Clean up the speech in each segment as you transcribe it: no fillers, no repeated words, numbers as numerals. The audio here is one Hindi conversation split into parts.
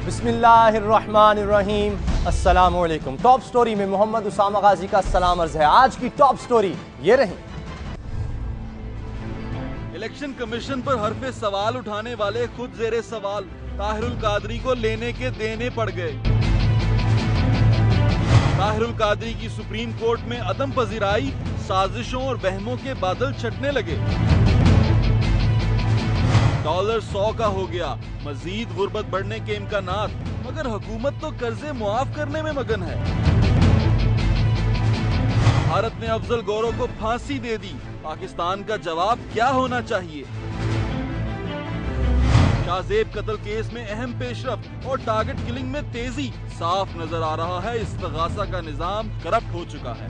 बिस्मिल्लाहिर्रहमानिर्रहीम। अस्सलामुअलैकुम। टॉप स्टोरी में मोहम्मद उसामा गाजी का सलाम अर्ज है। आज की टॉप स्टोरी ये रही। इलेक्शन कमीशन पर हरफे सवाल उठाने वाले खुद जेरे सवाल ताहिरुल कादरी को लेने के देने पड़ गए। ताहिरुल कादरी की सुप्रीम कोर्ट में अदम पजीराई, साजिशों और वहमों के बादल छटने लगे। डॉलर 100 का हो गया, मजीद गुर्बत बढ़ने के इम्कानात, मगर हुकूमत तो कर्जे मुआफ करने में मगन है। भारत ने अफजल गौरो को फांसी दे दी, पाकिस्तान का जवाब क्या होना चाहिए? शाहजेब कत्ल केस में अहम पेशरफ्त और टारगेट किलिंग में तेजी, साफ नजर आ रहा है इस्तगासा का निजाम करप्ट हो चुका है।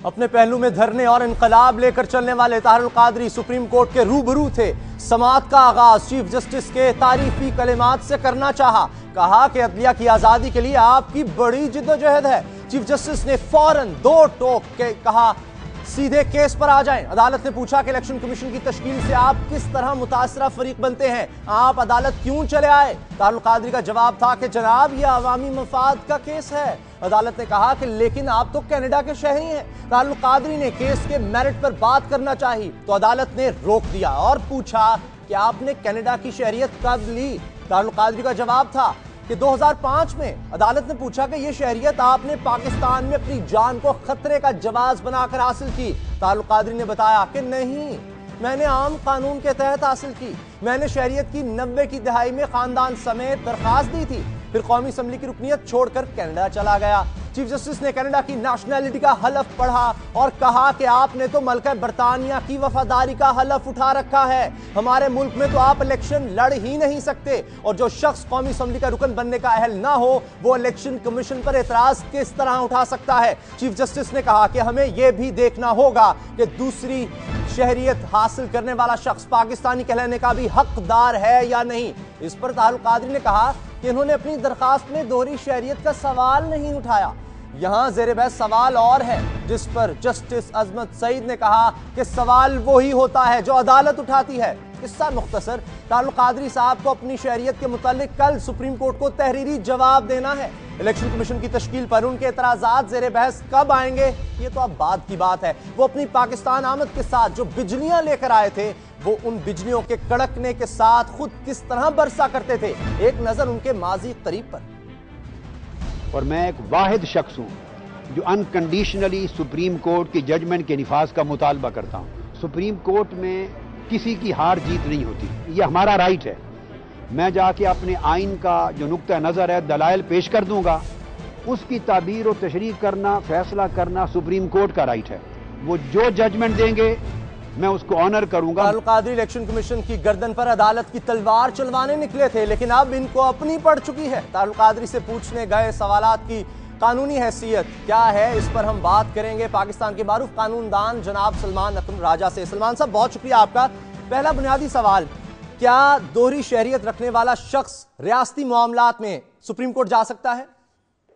अपने पहलू में धरने और इनकलाब लेकर चलने वाले ताहिरुल कादरी सुप्रीम कोर्ट के रूबरू थे। समाअत का आगाज चीफ जस्टिस के तारीफी कलिमात से करना चाहा। कहा कि अदलिया की आजादी के लिए आपकी बड़ी जिद्दोजहद है। चीफ जस्टिस ने फौरन दो टोक के कहा, सीधे केस पर आ जाएं। अदालत ने पूछा कि इलेक्शन कमीशन की तश्कील से आप किस तरह मुतासरा फरीक बनते हैं, आप अदालत क्यों चले आए? ताहिरुल कादरी का जवाब था कि जनाब ये अवामी मफाद का केस है। अदालत ने कहा कि लेकिन आप तो कनाडा के शहरी हैं। ताहिरुल कादरी ने केस के मेरिट पर बात करना चाहिए तो अदालत ने रोक दिया और पूछा कि आपने कनाडा की शहरियत कब ली? ताहिरुल कादरी का जवाब था कि 2005 में। अदालत ने पूछा कि यह शहरियत आपने पाकिस्तान में अपनी जान को खतरे का जवाज बनाकर हासिल की? ताहिरुल कादरी ने बताया कि नहीं, मैंने आम कानून के तहत हासिल की। मैंने शहरियत की 90 की दहाई में खानदान समेत दरखास्त दी थी, फिर कौमी असम्बली की रुकनियत छोड़कर कनाडा चला गया। चीफ जस्टिस ने कनाडा की नेशनैलिटी का हलफ पढ़ा और कहा कि आपने तो मलका बरतानिया की वफादारी का हलफ उठा रखा है। हमारे मुल्क में तो आप इलेक्शन लड़ ही नहीं सकते, और जो शख्स कौमी असम्बली का रुकन बनने का अहल ना हो वो इलेक्शन कमीशन पर एतराज किस तरह उठा सकता है? चीफ जस्टिस ने कहा कि हमें यह भी देखना होगा कि दूसरी शहरियत हासिल करने वाला शख्स पाकिस्तानी कहलाने का भी हकदार है या नहीं। इस पर ताहिरुल कादरी ने कहा कि इन्होंने अपनी दरखास्त में दोहरी शहरियत का सवाल नहीं उठाया। यहां जेर बहस सवाल और है, जिस पर जस्टिस अजमत सईद ने कहा कि सवाल वही होता है जो अदालत उठाती है। किस्सा मुख्तसर, ताहिरुल कादरी साहब को अपनी शहरियत के मुतालिक कल सुप्रीम कोर्ट को तहरीरी जवाब देना है। इलेक्शन कमीशन की तश्कील पर उनके एतराजात जेर बहस कब आएंगे ये तो अब बाद की बात है। वो अपनी पाकिस्तान आमद के साथ जो बिजलियां लेकर आए थे वो उन बिजलियों के कड़कने के साथ खुद किस तरह बरसा करते थे। एक नजर उनके माजी करीब पर। और मैं एक वाहिद शख्स हूँ जो अनकंडीशनली सुप्रीम कोर्ट की जजमेंट के निफाज का मुतालबा करता हूँ। सुप्रीम कोर्ट में किसी की हार जीत नहीं होती, ये हमारा राइट है। मैं जाके अपने आइन का जो नुक्ता नज़र है दलाइल पेश कर दूंगा, उसकी ताबीर और तशरीह करना, फैसला करना सुप्रीम कोर्ट का राइट है। वो जो जजमेंट देंगे मैं उसको ऑनर करूंगा। ताहिरुल कादरी इलेक्शन कमीशन की गर्दन पर अदालत की तलवार चलवाने निकले थे, लेकिन अब इनको अपनी पड़ चुकी है। ताहिरुल कादरी से पूछने गए सवालात की कानूनी हैसियत क्या है, इस पर हम बात करेंगे पाकिस्तान के मारूफ कानूनदान जनाब सलमान अकरम राजा से। सलमान साहब, बहुत शुक्रिया आपका। पहला बुनियादी सवाल, क्या दोहरी शहरियत रखने वाला शख्स रियासती मामलात में सुप्रीम कोर्ट जा सकता है?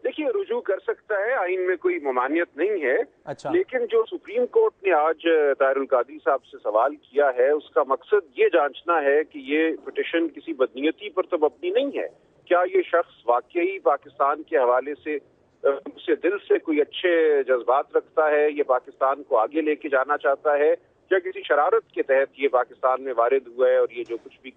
देखिए, रुजू कर सकता है, आइन में कोई ममानियत नहीं है। अच्छा। लेकिन जो सुप्रीम कोर्ट ने आज ताहिरुल कादरी साहब से सवाल किया है उसका मकसद ये जांचना है कि ये पिटीशन किसी बदनीयती पर तो मबनी नहीं है। क्या ये शख्स वाकई पाकिस्तान के हवाले से दिल से कोई अच्छे जज्बात रखता है, ये पाकिस्तान को आगे लेके जाना चाहता है, या किसी शरारत के तहत ये पाकिस्तान में वारिद हुआ है और ये जो कुछ भी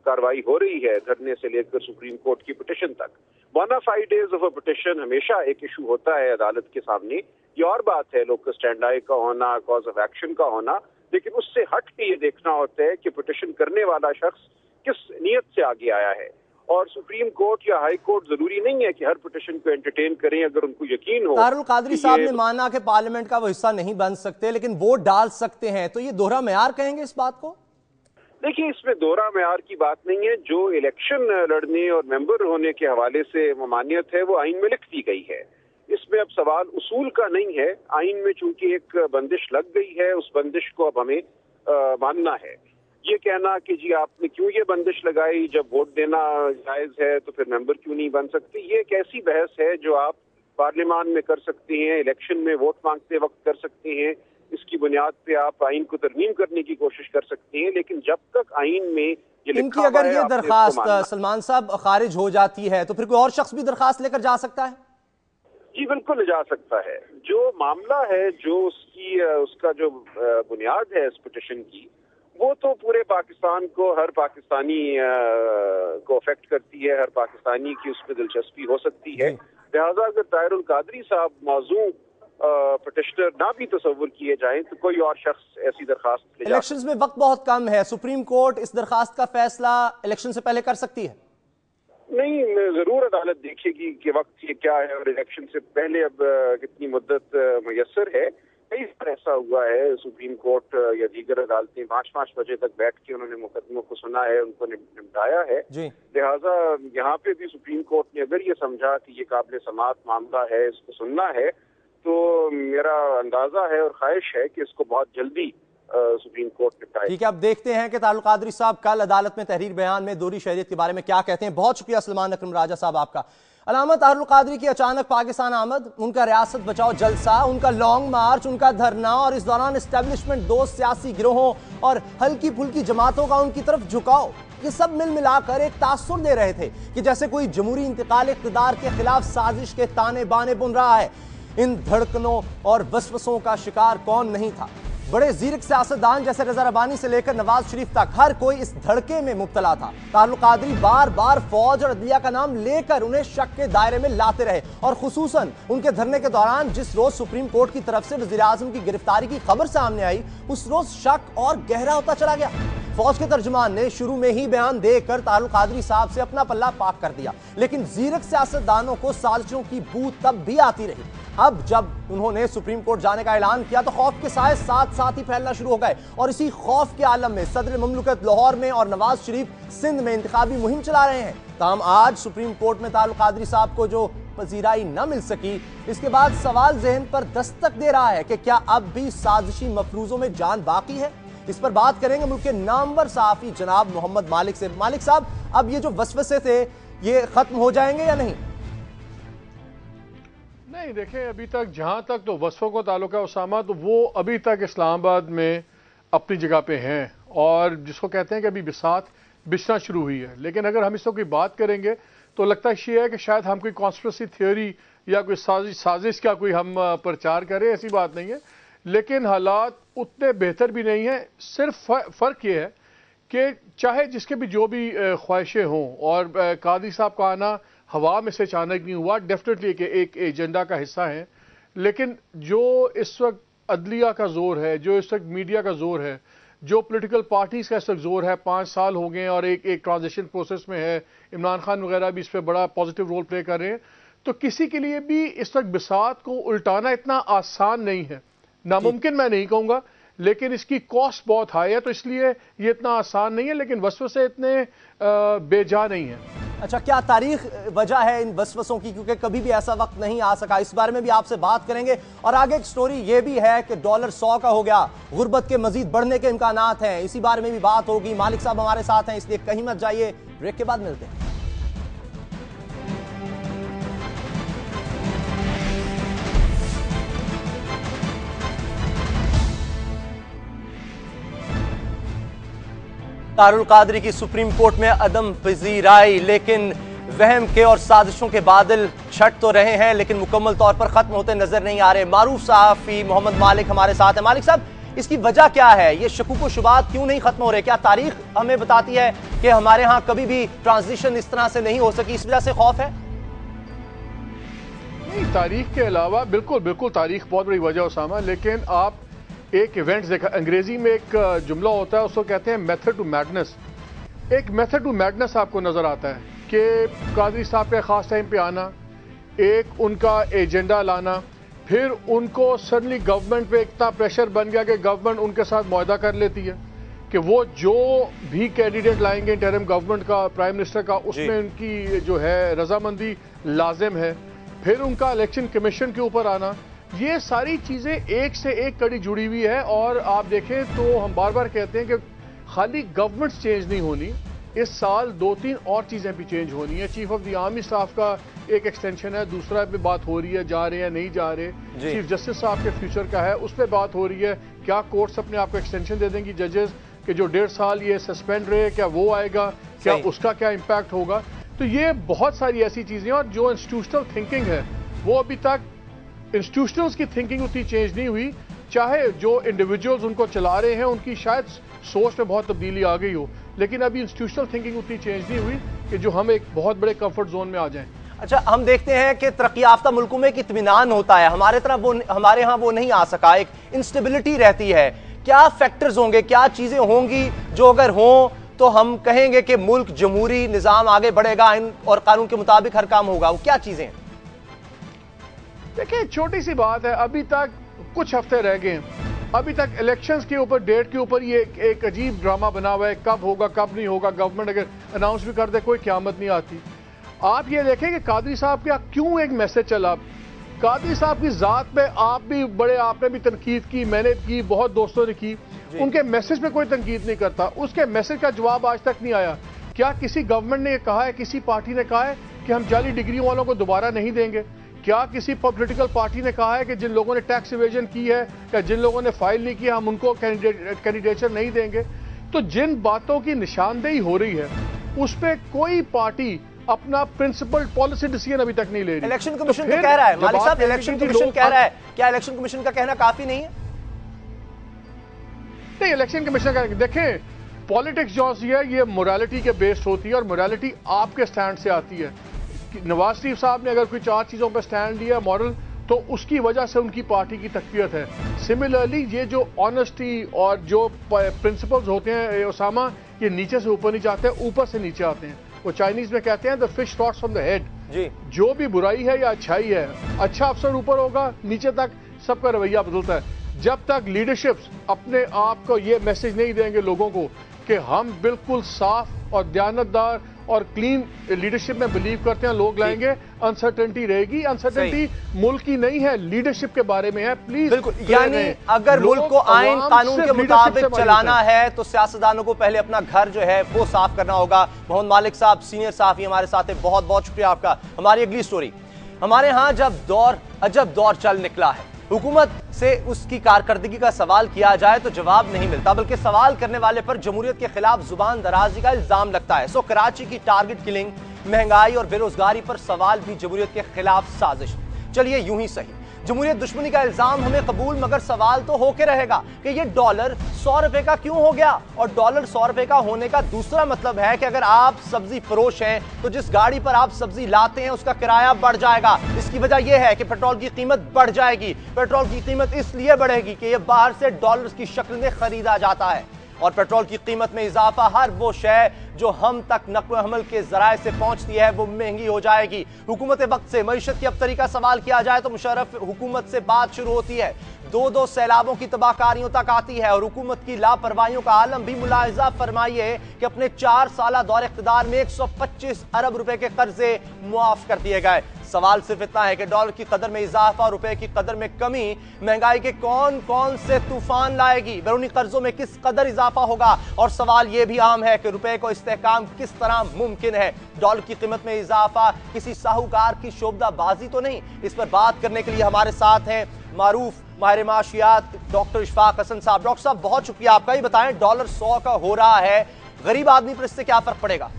कार्रवाई हो रही है धरने से लेकर सुप्रीम कोर्ट की पिटीशन तक। बोनाफाइडेज ऑफ अ पिटीशन हमेशा एक इशू होता है अदालत के सामने। ये और बात है लोकस स्टैंडाई का होना, कॉज ऑफ एक्शन का होना, लेकिन उससे हट के ये देखना होता है कि पिटीशन करने वाला शख्स किस नीयत से आगे आया है। और सुप्रीम कोर्ट या हाई कोर्ट जरूरी नहीं है कि हर पिटीशन को एंटरटेन करें अगर उनको यकीन हो। ताहिरुल कादरी साहब ने माना कि पार्लियामेंट का वो हिस्सा नहीं बन सकते लेकिन वोट डाल सकते हैं, तो ये दोहरा मेयार कहेंगे इस बात को? देखिए, इसमें दोहरा मेयार की बात नहीं है। जो इलेक्शन लड़ने और मेंबर होने के हवाले से ममानियत है वो आइन में लिख दी गई है। इसमें अब सवाल उसूल का नहीं है। आइन में चूंकि एक बंदिश लग गई है, उस बंदिश को अब हमें मानना है। ये कहना कि जी आपने क्यों ये बंदिश लगाई, जब वोट देना जायज है तो फिर मेंबर क्यों नहीं बन सकते, ये एक ऐसी बहस है जो आप पार्लियामान में कर सकते हैं, इलेक्शन में वोट मांगते वक्त कर सकते हैं, इसकी बुनियाद पे आप आइन को तरमीम करने की कोशिश कर सकते हैं, लेकिन जब तक आइन में ये इनकी लिखा हुआ अगर है, ये आपने इसको दरखास्त मानना। सलमान साहब खारिज हो जाती है तो फिर कोई और शख्स भी दरखास्त लेकर जा सकता है? जी बिल्कुल जा सकता है। जो मामला है, जो उसका जो बुनियाद है इस पिटिशन की, वो तो पूरे पाकिस्तान को, हर पाकिस्तानी को अफेक्ट करती है, हर पाकिस्तानी की उसमें दिलचस्पी हो सकती है। लिहाजा अगर ताहिरुल कादरी साहब मौजूद पिटिशनर ना भी तस्वुर किए जाएं तो कोई और शख्स ऐसी दरखास्त ले जा इलेक्शंस में वक्त बहुत कम है, सुप्रीम कोर्ट इस दरखास्त का फैसला इलेक्शन से पहले कर सकती है? नहीं, जरूर अदालत देखेगी कि वक्त ये क्या है और इलेक्शन से पहले अब कितनी मुद्दत मुयस्सर है। कई बार ऐसा हुआ है, सुप्रीम कोर्ट या दीगर अदालतें 5-5 बजे तक बैठ के उन्होंने मुकदमों को सुना है, उनको निपटाया है। लिहाजा यहाँ पे भी सुप्रीम कोर्ट ने अगर ये समझा कि ये काबिल समाअत मामला है, इसको सुनना है, तो मेरा अंदाजा है और ख्वाहिश है कि इसको बहुत जल्दी सुप्रीम कोर्ट निपटाए। ठीक है, अब देखते हैं कि तारुल कादरी साहब कल अदालत में तहरीर बयान में दोहरी शहरियत के बारे में क्या कहते हैं। बहुत शुक्रिया सलमान अकरम राजा साहब आपका। अलामत तारुल कादरी की अचानक पाकिस्तान आमद, उनका रियासत बचाओ जलसा, उनका लॉन्ग मार्च, उनका धरना और इस दौरान एस्टेब्लिशमेंट दोस्त सियासी गिरोहों और हल्की फुल्की जमातों का उनकी तरफ झुकाव, ये सब मिल मिलाकर एक तासुर दे रहे थे कि जैसे कोई जमहूरी इंतकाल इख्तिदार के खिलाफ साजिश के ताने बाने बुन रहा है। इन धड़कनों और वसवसों का शिकार कौन नहीं था? बड़े जीरक सियासतदान जैसे रजा रबानी से लेकर नवाज शरीफ तक हर कोई इस धड़के में मुब्तला था। तारुल कादरी बार बार फौज और अदलिया का नाम लेकर उन्हें शक के दायरे में लाते रहे और खुसूसन उनके धरने के दौरान जिस रोज सुप्रीम कोर्ट की तरफ से वजीर आजम की गिरफ्तारी की खबर सामने आई, उस रोज शक और गहरा होता चला गया। फौज के तर्जुमान ने शुरू में ही बयान देकर तारुल कादरी साहब से अपना पल्ला पाक कर दिया, लेकिन जीरक सियासतदानों को साजिशों की बू तब भी आती रही। अब जब उन्होंने सुप्रीम कोर्ट जाने का ऐलान किया तो खौफ के साए साथ साथ ही फैलना शुरू हो गए और इसी खौफ के आलम में सदर ममलुकत लाहौर में और नवाज शरीफ सिंध में इंतखाबी मुहिम चला रहे हैं। ताहम आज सुप्रीम कोर्ट में तारुल कादरी साहब को जो पजीराई न मिल सकी, इसके बाद सवाल जहन पर दस्तक दे रहा है कि क्या अब भी साजिशी मफरूजों में जान बाकी है। इस पर बात करेंगे मुल्क के नामवर सहाफी जनाब मोहम्मद मालिक से। मालिक साहब, अब ये जो वसवसे थे ये खत्म हो जाएंगे या नहीं? नहीं, देखें, अभी तक जहां तक तो वसफों को ताल्लुक है उसामा, तो वो अभी तक इस्लामाबाद में अपनी जगह पे हैं और जिसको कहते हैं कि अभी बिसात बिछना शुरू हुई है। लेकिन अगर हम इसको कोई बात करेंगे तो लगता ये है कि शायद हम कोई कॉन्स्पिरेसी थ्योरी या कोई साजिश का कोई हम प्रचार करें, ऐसी बात नहीं है। लेकिन हालात उतने बेहतर भी नहीं है। सिर्फ फ़र्क ये है कि चाहे जिसके भी जो भी ख्वाहिशें हों, और कादरी साहब का आना हवा में से अचानक नहीं हुआ, डेफिनेटली कि एक एजेंडा का हिस्सा है। लेकिन जो इस वक्त अदलिया का जोर है, जो इस वक्त मीडिया का जोर है, जो पॉलिटिकल पार्टीज का इस वक्त जोर है, 5 साल हो गए और एक ट्रांजिशन प्रोसेस में है, इमरान खान वगैरह भी इस पर बड़ा पॉजिटिव रोल प्ले कर रहे हैं, तो किसी के लिए भी इस वक्त बिसात को उल्टाना इतना आसान नहीं है। नामुमकिन मैं नहीं कहूँगा, लेकिन इसकी कॉस्ट बहुत हाई है, तो इसलिए ये इतना आसान नहीं है। लेकिन वसवसे इतने बेजा नहीं है। अच्छा, क्या तारीख वजह है इन वसवसों की? क्योंकि कभी भी ऐसा वक्त नहीं आ सका। इस बारे में भी आपसे बात करेंगे। और आगे एक स्टोरी ये भी है कि डॉलर 100 का हो गया, गुर्बत के मजीद बढ़ने के इम्कानात हैं, इसी बारे में भी बात होगी। मालिक साहब हमारे साथ हैं, इसलिए कहीं मत जाइए, ब्रेक के बाद मिलते हैं। तारुल कादरी की सुप्रीम कोर्ट में अदम पजीराई, लेकिन वहम के और साजिशों के बादल छट तो रहे हैं लेकिन मुकम्मल तौर पर खत्म होते नजर नहीं आ रहे। मारूफ सहाफी मोहम्मद मालिक हमारे साथ है। मालिक साहब, इसकी वजह क्या है? ये शकूक व शुबात क्यों नहीं खत्म हो रहे? क्या तारीख हमें बताती है कि हमारे यहाँ कभी भी ट्रांजिशन इस तरह से नहीं हो सकी, इस वजह से खौफ है? नहीं, तारीख के अलावा बिल्कुल तारीख बहुत बड़ी वजह उसामा। लेकिन आप एक इवेंट देखा, अंग्रेजी में एक जुमला होता है, उसको कहते हैं मेथड टू मैडनेस। एक मेथड टू मैडनेस आपको नजर आता है कि कादरी साहब के खास टाइम पे आना, एक उनका एजेंडा लाना, फिर उनको सडनली गवर्नमेंट पे इतना प्रेशर बन गया कि गवर्नमेंट उनके साथ मुआहदा कर लेती है कि वो जो भी कैंडिडेट लाएंगे इंटरिम गवर्नमेंट का, प्राइम मिनिस्टर का, उसमें उनकी जो है रजामंदी लाजिम है। फिर उनका इलेक्शन कमीशन के ऊपर आना, ये सारी चीजें एक से एक कड़ी जुड़ी हुई है। और आप देखें तो हम बार बार कहते हैं कि खाली गवर्नमेंट चेंज नहीं होनी, इस साल 2-3 और चीज़ें भी चेंज होनी है। Chief of the army staff का एक एक्सटेंशन है, दूसरा पे बात हो रही है, जा रहे हैं नहीं जा रहे। चीफ जस्टिस साहब के फ्यूचर का है, उस पर बात हो रही है। क्या कोर्ट्स अपने आप को एक्सटेंशन दे देंगी जजेस कि जो 1.5 साल ये सस्पेंड रहे, क्या वो आएगा, क्या उसका क्या इम्पैक्ट होगा। तो ये बहुत सारी ऐसी चीज़ें, और जो इंस्टीट्यूशनल थिंकिंग है वो अभी तक इंस्टीट्यूशनल्स की थिंकिंग उतनी चेंज नहीं हुई। चाहे जो इंडिविजुअल्स उनको चला रहे हैं उनकी शायद सोच में बहुत तब्दीली आ गई हो, लेकिन अभी इंस्टीट्यूशनल थिंकिंग उतनी चेंज नहीं हुई कि जो हम एक बहुत बड़े कंफर्ट जोन में आ जाएं। अच्छा, हम देखते हैं कि तरक्की याफ्ता मुल्कों में एक इत्मीनान होता है, हमारे यहाँ वो नहीं आ सका, एक इंस्टेबिलिटी रहती है। क्या फैक्टर्स होंगे, क्या चीजें होंगी जो अगर हों तो हम कहेंगे कि मुल्क जमहूरी निजाम आगे बढ़ेगा, आइन और कानून के मुताबिक हर काम होगा? वो क्या चीजें हैं? देखिए, छोटी सी बात है, अभी तक कुछ हफ्ते रह गए हैं, अभी तक इलेक्शंस के ऊपर, डेट के ऊपर ये एक अजीब ड्रामा बना हुआ है, कब होगा कब नहीं होगा। गवर्नमेंट अगर अनाउंस भी कर दे कोई क़यामत नहीं आती। आप ये देखें कि कादरी साहब का क्यों एक मैसेज चला। कादरी साहब की जात पे आप भी बड़े, आपने भी तनकीद की, मैंने की, बहुत दोस्तों ने की, उनके मैसेज पे कोई तनकीद नहीं करता। उसके मैसेज का जवाब आज तक नहीं आया। क्या किसी गवर्नमेंट ने कहा है, किसी पार्टी ने कहा है कि हम जाली डिग्री वालों को दोबारा नहीं देंगे? क्या किसी पॉलिटिकल पार्टी ने कहा है कि जिन लोगों ने टैक्स इवेजन की है या जिन लोगों ने फाइल नहीं किया हम उनको कैंडिडेचर नहीं देंगे? तो जिन बातों की निशानदेही हो रही है उस पर कोई पार्टी अपना प्रिंसिपल पॉलिसी डिसीजन अभी तक नहीं ले रही। इलेक्शन कमीशन तो कह रहा है, मालिक साहब, इलेक्शन कमीशन कह रहा है, क्या इलेक्शन कमीशन का कहना काफी नहीं है? नहीं, इलेक्शन कमीशन का देखें, पॉलिटिक्स जो है ये मोरालिटी के बेस्ड होती है, और मोरालिटी आपके स्टैंड से आती है। नवाज शरीफ साहब ने अगर कोई 4 चीजों पर स्टैंड लिया मॉरल, तो उसकी वजह से उनकी पार्टी की तकवीयत है। सिमिलरली ये जो ऑनेस्टी और जो प्रिंसिपल्स होते हैं उसामा, ये नीचे से ऊपर नहीं जाते, ऊपर से नीचे आते हैं। वो चाइनीज में कहते हैं the fish rots from the head. जो भी बुराई है या अच्छाई है, अच्छा अफसर ऊपर होगा, नीचे तक सबका रवैया बदलता है। जब तक लीडरशिप्स अपने आप को ये मैसेज नहीं देंगे लोगों को कि हम बिल्कुल साफ और दयानतदार और क्लीन लीडरशिप में बिलीव करते हैं, लोग लाएंगे, अनसर्टेनिटी रहेगी। अनसर्टेनिटी मुल्क की नहीं है, लीडरशिप के बारे में है। प्लीज, बिल्कुल, यानी अगर मुल्क को आइन कानून के मुताबिक चलाना है तो सियासतदानों को पहले अपना घर जो है वो साफ करना होगा। मोहम्मद मालिक साहब, सीनियर साहब, हमारे साथ है, बहुत बहुत शुक्रिया आपका। हमारी अगली स्टोरी, हमारे यहाँ जब अजब दौर चल निकला है, हुकूमत से उसकी कारकर्दगी का सवाल किया जाए तो जवाब नहीं मिलता, बल्कि सवाल करने वाले पर जमहूरियत के खिलाफ जुबान दराजी का इल्जाम लगता है। सो कराची की टारगेट किलिंग, महंगाई और बेरोजगारी पर सवाल भी जमहूरियत के खिलाफ साजिश। चलिए यूं ही सही, जमहूरियत दुश्मनी का इल्जाम हमें कबूल, मगर सवाल तो होके रहेगा कि ये डॉलर 100 रुपए का क्यों हो गया। और डॉलर 100 रुपए का होने का दूसरा मतलब है कि अगर आप सब्जी फरोश हैं तो जिस गाड़ी पर आप सब्जी लाते हैं उसका किराया बढ़ जाएगा। इसकी वजह यह है कि पेट्रोल की कीमत बढ़ जाएगी। पेट्रोल की कीमत इसलिए बढ़ेगी कि यह बाहर से डॉलर्स की शक्ल में खरीदा जाता है, और पेट्रोल की कीमत में इजाफा हर वो शय जो हम तक नक्ल हमल के जराए से पहुंचती है वो महंगी हो जाएगी। हुकूमत वक्त से मईशत की अब तरीका सवाल किया जाए तो मुशर्रफ हुकूमत से बात शुरू होती है, 2-2 सैलाबों की तबाहकारियों तक आती है, और हुकूमत की लापरवाहियों का आलम भी मुलाहिजा फरमाइए कि अपने 4 साल दौर इख्तिदार में 125 अरब रुपए के कर्जे मुआफ कर दिए गए। सवाल सिर्फ इतना है कि डॉलर की कदर में इजाफा और रुपए की कदर में कमी महंगाई के कौन कौन से तूफान लाएगी, बैरूनी कर्जों में किस कदर इजाफा होगा, और सवाल यह भी अहम है कि रुपए को इस्तेहकाम किस तरह मुमकिन है। डॉलर की कीमत में इजाफा किसी साहूकार की शोबदाबाजी तो नहीं। इस पर बात करने के लिए हमारे साथ हैं मारूफ माहिर माशियात डॉक्टर इशफाक हसन साहब। डॉक्टर साहब, बहुत शुक्रिया आपका। ही बताएं, डॉलर 100 का हो रहा है, गरीब आदमी पर इससे क्या फर्क पड़ेगा?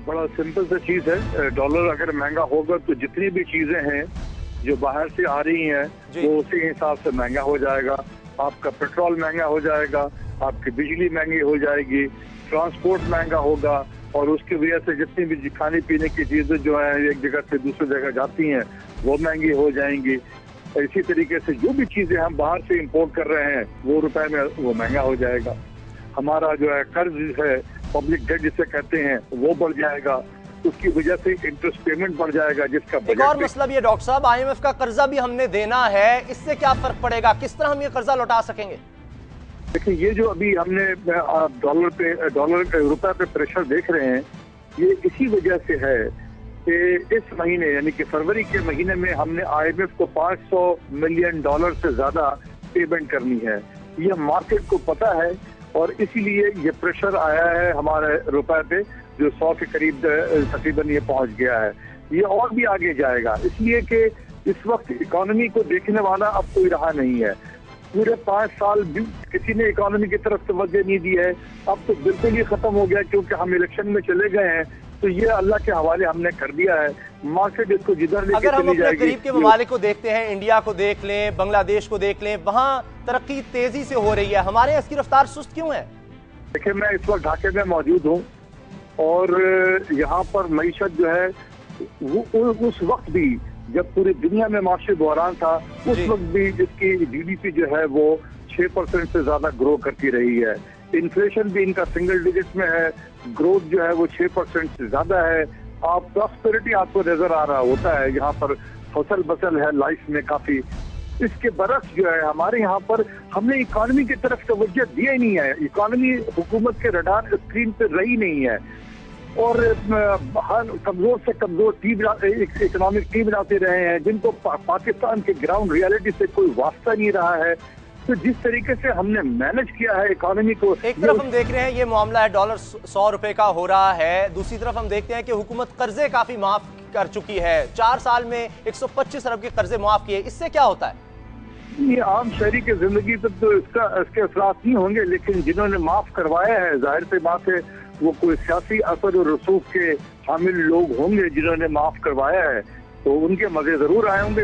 बड़ा सिंपल सा चीज है, डॉलर अगर महंगा होगा तो जितनी भी चीजें हैं जो बाहर से आ रही हैं वो उसी हिसाब से महंगा हो जाएगा। आपका पेट्रोल महंगा हो जाएगा, आपकी बिजली महंगी हो जाएगी, ट्रांसपोर्ट महंगा होगा, और उसकी वजह से जितनी भी खाने पीने की चीजें जो है एक जगह से दूसरी जगह जाती हैं वो महंगी हो जाएंगी। इसी तरीके से जो भी चीजें हम बाहर से इंपोर्ट कर रहे हैं वो रुपए में वो महंगा हो जाएगा। हमारा जो है कर्ज है, पब्लिक डेट जिसे कहते हैं, वो बढ़ जाएगा। उसकी वजह से इंटरेस्ट पेमेंट बढ़ जाएगा, जिसका एक और मसला भी है डॉक्टर साहब, IMF का कर्जा भी हमने देना है, इससे क्या फर्क पड़ेगा? किस तरह हम ये कर्जा लौटा सकेंगे? देखिए, ये जो अभी हमने डॉलर रुपए पे प्रेशर देख रहे हैं, ये इसी वजह से है कि इस महीने यानी कि फरवरी के महीने में हमने IMF को $500 मिलियन से ज्यादा पेमेंट करनी है। यह मार्केट को पता है और इसीलिए ये प्रेशर आया है हमारे रुपए पे, जो 100 के करीब तकरीबन ये पहुंच गया है। ये और भी आगे जाएगा, इसलिए कि इस वक्त इकोनॉमी को देखने वाला अब कोई रहा नहीं है। पूरे 5 साल भी किसी ने इकोनॉमी की तरफ तवज्जो नहीं दी है। अब तो बिल्कुल ही खत्म हो गया, क्योंकि हम इलेक्शन में चले गए हैं, तो ये अल्लाह के हवाले हमने कर दिया है। मार्केट इसको जिधर लेके अगर हम चली अपने जाएगी। करीब के ममालिक को देखते हैं, इंडिया को देख लें, बांग्लादेश को देख लें, वहां तरक्की तेजी से हो रही है, हमारे यहाँ इसकी रफ्तार सुस्त क्यों है? देखिए, मैं इस वक्त ढाके में मौजूद हूँ और यहाँ पर मईशत जो है वो उस वक्त भी जब पूरी दुनिया में माशी बहरान था, उस वक्त भी इसकी GDP जो है वो 6% से ज्यादा ग्रो करती रही है। इन्फ्लेशन भी इनका सिंगल डिजिट में है, ग्रोथ जो है वो 6% से ज्यादा है। आप प्रॉस्पेरिटी आपको नजर आ रहा होता है, यहाँ पर फसल बसल है लाइफ में काफी। इसके बरक्स जो है हमारे यहाँ पर हमने इकोनॉमी की तरफ तवज्जो दिया ही नहीं है। इकोनॉमी हुकूमत के रडार स्क्रीन पे रही नहीं है और हर कमजोर से कमजोर टीम इकोनॉमिक टीम बनाते रहे हैं, जिनको पाकिस्तान के ग्राउंड रियलिटी से कोई वास्ता नहीं रहा है। तो जिस तरीके से हमने मैनेज किया है इकोनॉमी को, एक तरफ हम देख रहे हैं ये मामला है डॉलर 100 रुपए का हो रहा है, दूसरी तरफ हम देखते हैं कि हुकूमत कर्जे काफी माफ कर चुकी है, 4 साल में 125 अरब के कर्जे माफ किए। इससे क्या होता है? ये आम शहरी की जिंदगी पर तो इसके असरात नहीं होंगे, लेकिन जिन्होंने माफ करवाया है, जाहिर सी बात है वो कोई सियासी असर और रसूख के हामिल लोग होंगे जिन्होंने माफ करवाया है, तो उनके मजे जरूर आए होंगे।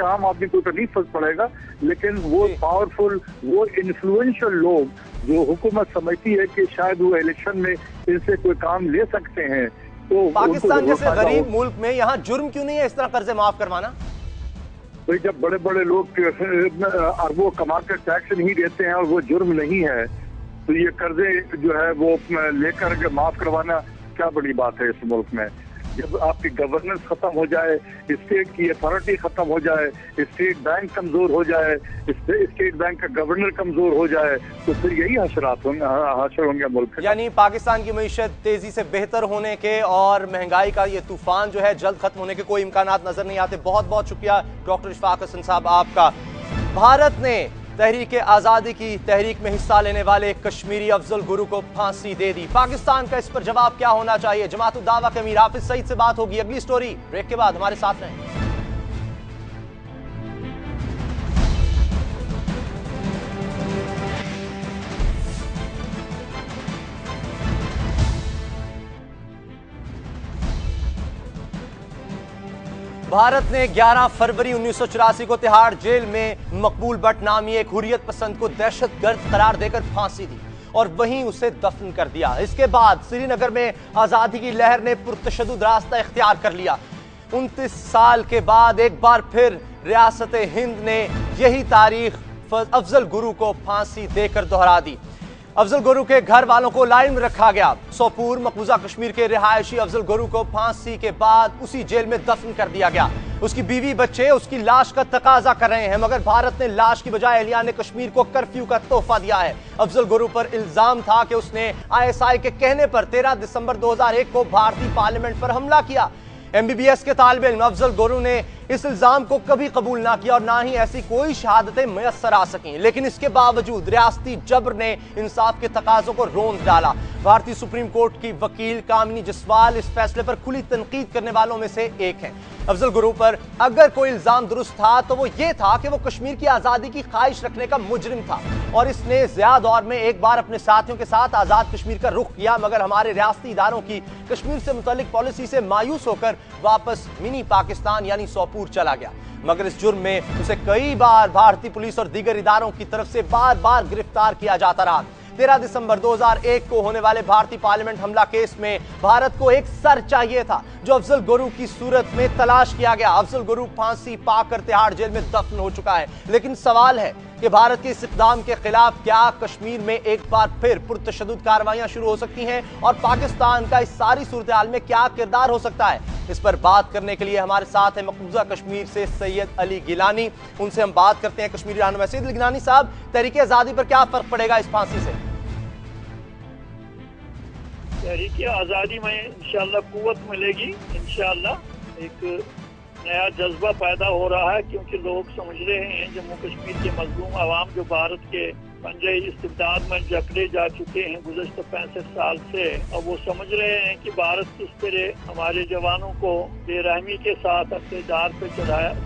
आम आदमी को तो नहीं फर्क पड़ेगा, लेकिन वो पावरफुल, वो इन्फ्लुएंशियल लोग जो हुकूमत समझती है कि शायद वो इलेक्शन में इनसे कोई काम ले सकते हैं, तो पाकिस्तान जैसे गरीब मुल्क में यहाँ जुर्म क्यों नहीं है इस तरह कर्जे माफ करवाना? भाई, जब बड़े बड़े लोग अरबों कमा कर टैक्स नहीं देते हैं और वो जुर्म नहीं है, तो ये कर्जे जो है वो लेकर माफ करवाना क्या बड़ी बात है इस मुल्क में। जब आपकी गवर्नेंस खत्म हो जाए, स्टेट की अथॉरिटी खत्म हो जाए, स्टेट बैंक कमजोर हो जाए, स्टेट बैंक का गवर्नर कमजोर हो जाए, तो फिर यही हशरात होंगे मुल्क। यानी पाकिस्तान की मईशत तेजी से बेहतर होने के और महंगाई का ये तूफान जो है जल्द खत्म होने के कोई इम्कानात नजर नहीं आते। बहुत बहुत शुक्रिया डॉक्टर इशफाक हसन साहब आपका। भारत ने तहरीक आज़ादी की तहरीक में हिस्सा लेने वाले कश्मीरी अफजल गुरु को फांसी दे दी। पाकिस्तान का इस पर जवाब क्या होना चाहिए? जमात उद-दावा के अमीर हाफिज सईद से बात होगी। अगली स्टोरी ब्रेक के बाद, हमारे साथ रहें। भारत ने 11 फरवरी 1984 को तिहाड़ जेल में मकबूल भट्ट नामी एक हुर्रियत पसंद को दहशतगर्द करार देकर फांसी दी और वहीं उसे दफन कर दिया। इसके बाद श्रीनगर में आजादी की लहर ने पुरतशद्दुद रास्ता इख्तियार कर लिया। 29 साल के बाद एक बार फिर रियासत हिंद ने यही तारीख अफजल गुरु को फांसी देकर दोहरा दी। अफजल गुरु के घर वालों को लाइन में रखा गया। सोपूर मकबूजा कश्मीर के रिहायशी अफजल गुरु को फांसी के बाद उसी जेल में दफन कर दिया गया। उसकी बीवी बच्चे उसकी लाश का तकाजा कर रहे हैं, मगर भारत ने लाश की बजाय एहलियाने कश्मीर को कर्फ्यू का तोहफा दिया है। अफजल गुरु पर इल्जाम था कि उसने ISI के कहने पर 13 दिसंबर 2001 को भारतीय पार्लियामेंट पर हमला किया। MBBS के तालिबे इल्म अफजल गुरु ने इस इल्जाम को कभी कबूल ना किया और ना ही ऐसी कोई शहादतें मुयस्सर आ सकें, लेकिन इसके बावजूद रियासती जबर ने इंसाफ के तकाजों को रोंद डाला। भारतीय सुप्रीम कोर्ट की वकील कामिनी जसवाल इस फैसले पर खुली तनकीद करने वालों में से एक हैं। अफजल गुरु पर अगर कोई इल्जाम दुरुस्त था तो वो ये था कि वो कश्मीर की आजादी की ख्वाहिश रखने का मुजरिम था और इसने ज़िया दौर में एक बार अपने साथियों के साथ आजाद कश्मीर का रुख किया, मगर हमारे रियासती इदारों की कश्मीर से मुतल्लिक पॉलिसी से मायूस होकर वापस मिनी पाकिस्तान यानी सोपूर चला गया। मगर इस जुर्म में उसे कई बार भारतीय पुलिस और दीगर इदारों की तरफ से बार बार गिरफ्तार किया जाता रहा। 13 दिसंबर 2001 को होने वाले भारतीय पार्लियामेंट हमला केस में भारत को एक सर चाहिए था जो अफजल गुरु की सूरत में तलाश किया गया। अफजल गुरु फांसी पाकर तिहाड़ जेल में दफन हो चुका है, लेकिन सवाल है कि भारत के इस इक़दाम के खिलाफ क्या कश्मीर में एक बार फिर पुरतशद्दुद कार्रवाइयां शुरू हो सकती हैं और पाकिस्तान का इस सारी सूरत हाल में क्या किरदार हो सकता है? इस पर बात करने के लिए हमारे साथ है मकबूजा कश्मीर से सैयद अली गिलानी। उनसे हम बात करते हैं। कश्मीरी रहनुमा सैयद अली गिलानी साहब, तहरीक आज़ादी पर क्या फर्क पड़ेगा इस फांसी से? तहरीक आज़ादी में इंशाअल्लाह कुव्वत मिलेगी, इंशाअल्लाह एक नया जज्बा पैदा हो रहा है, क्योंकि लोग समझ रहे हैं जम्मू कश्मीर के मजलूम आवाम जो भारत के पंजे इस्तिबदाद में जकड़े जा चुके हैं गुज़श्ता 65 साल से। अब वो समझ रहे हैं कि भारत किस तरह हमारे जवानों को बेरहमी के साथ अपने दार पे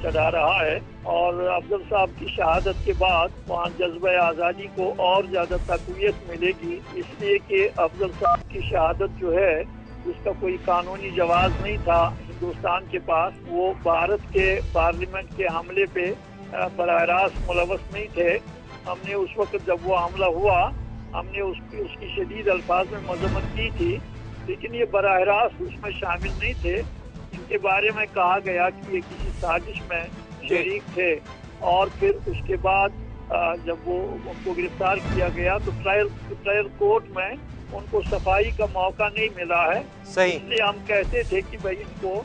चढ़ा रहा है। और अफजल साहब की शहादत के बाद वहाँ जज्बे आज़ादी को और ज़्यादा तक़वियत मिलेगी, इसलिए कि अफजल साहब की शहादत जो है उसका कोई कानूनी जवाब नहीं था हिंदुस्तान के पास। वो भारत के पार्लियामेंट के हमले पे बराह रास्त मुलव्वस नहीं थे। हमने उस वक्त जब वो हमला हुआ हमने उसकी शदीद अल्फाज में मजम्मत की थी, लेकिन ये बराह रास्त उसमें शामिल नहीं थे। इनके बारे में कहा गया कि ये किसी साजिश में शरीक थे। और फिर उसके बाद जब वो उनको गिरफ्तार किया गया तो ट्रायल कोर्ट में उनको सफाई का मौका नहीं मिला है। इसलिए हम कहते थे कि भाई इनको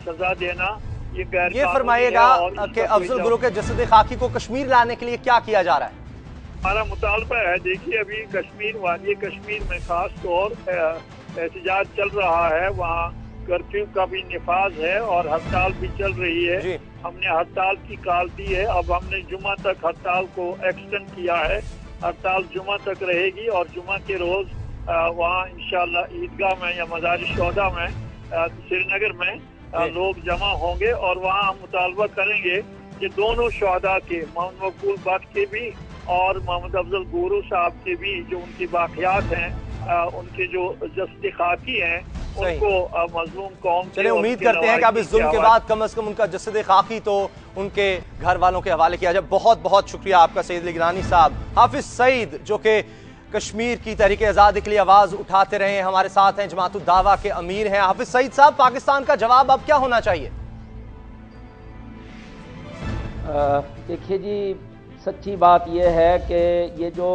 सजा देना ये फरमाइएगा कि अफजल गुरु के जसद खाकी को कश्मीर लाने के लिए क्या किया जा रहा है? हमारा मुतालबा है, देखिए अभी कश्मीर वादी कश्मीर में खास तौर एहतजाज चल रहा है, वहाँ कर्फ्यू का भी निफाज है और हड़ताल भी चल रही है। हमने हड़ताल की कॉल दी है, अब हमने जुमा तक हड़ताल को एक्सटेंड किया है। हड़ताल जुमा तक रहेगी और जुमा के रोज वहाँ इंशाअल्लाह ईदगाह में या मज़ार-ए-शोहदा में श्रीनगर में लोग जमा होंगे और वहाँ हम मुतालबा करेंगे कि दोनों शहदा के, मोहम्मद मकबूल भट्ट के भी और मोहम्मद अफजल गुरु साहब के भी जो उनकी बाक़ियात हैं, उनके जो जस्द खाकी हैं, उनको मजलूम कौम। चलिए उम्मीद करते हैं कि अब इस जुल्म के बाद कम से कम उनका जस्द खाकी तो उनके घर वालों के हवाले किया जाए। बहुत बहुत शुक्रिया आपका सईद अली गिलानी साहब। हाफिज सईद जो कि कश्मीर की तहरीक आज़ादी के लिए आवाज उठाते रहे, हमारे साथ हैं, जमात उद दावा के अमीर हैं। हाफिज सईद साहब, पाकिस्तान का जवाब अब क्या होना चाहिए? देखिए जी, सच्ची बात यह है कि ये जो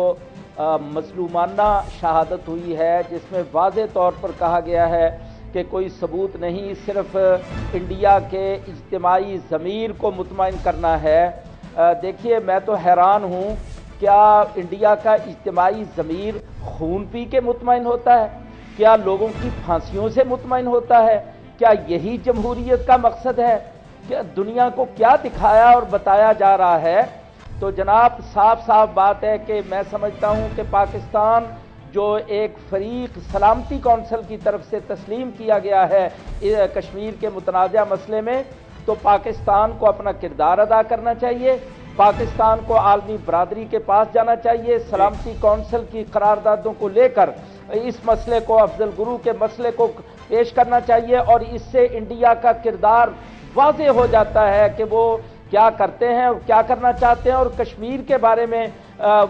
मजलूमाना शहादत हुई है जिसमें वाज़े तौर पर कहा गया है कि कोई सबूत नहीं, सिर्फ इंडिया के इज्तिमाई ज़मीर को मुतमईन करना है। देखिए मैं तो हैरान हूँ, क्या इंडिया का इज्तिमाई ज़मीर खून पी के मुतमईन होता है? क्या लोगों की फांसियों से मुतमईन होता है? क्या यही जमहूरियत का मकसद है? क्या दुनिया को क्या दिखाया और बताया जा रहा है? तो जनाब साफ साफ बात है कि मैं समझता हूँ कि पाकिस्तान जो एक फरीक सलामती कौंसिल की तरफ से तस्लीम किया गया है कश्मीर के मुतनाज़ा मसले में, तो पाकिस्तान को अपना किरदार अदा करना चाहिए। पाकिस्तान को आलमी बरादरी के पास जाना चाहिए, सलामती कौंसिल की करारदादों को लेकर इस मसले को, अफजल गुरु के मसले को पेश करना चाहिए और इससे इंडिया का किरदार वाज़े हो जाता है कि वो क्या करते हैं और क्या करना चाहते हैं और कश्मीर के बारे में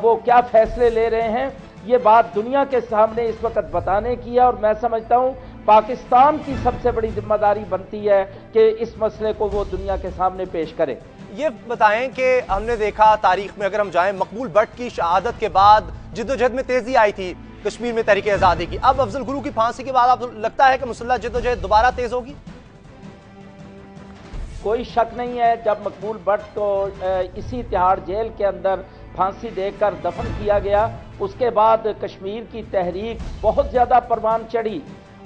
वो क्या फैसले ले रहे हैं। ये बात दुनिया के सामने इस वक्त बताने की है और मैं समझता हूँ पाकिस्तान की सबसे बड़ी जिम्मेदारी बनती है कि इस मसले को वो दुनिया के सामने पेश करे। ये बताएं कि हमने देखा तारीख में अगर हम जाएं, मकबूल भट्ट की शहादत के बाद जिद्दोजहद में तेजी आई थी कश्मीर में तहरीक आज़ादी की। अब अफजल गुरु की फांसी के बाद आपको लगता है कि मुसल्लह जिद्दोजहद दोबारा तेज होगी? कोई शक नहीं है, जब मकबूल भट्ट को इसी तिहाड़ जेल के अंदर फांसी देकर दफन किया गया, उसके बाद कश्मीर की तहरीक बहुत ज़्यादा परवान चढ़ी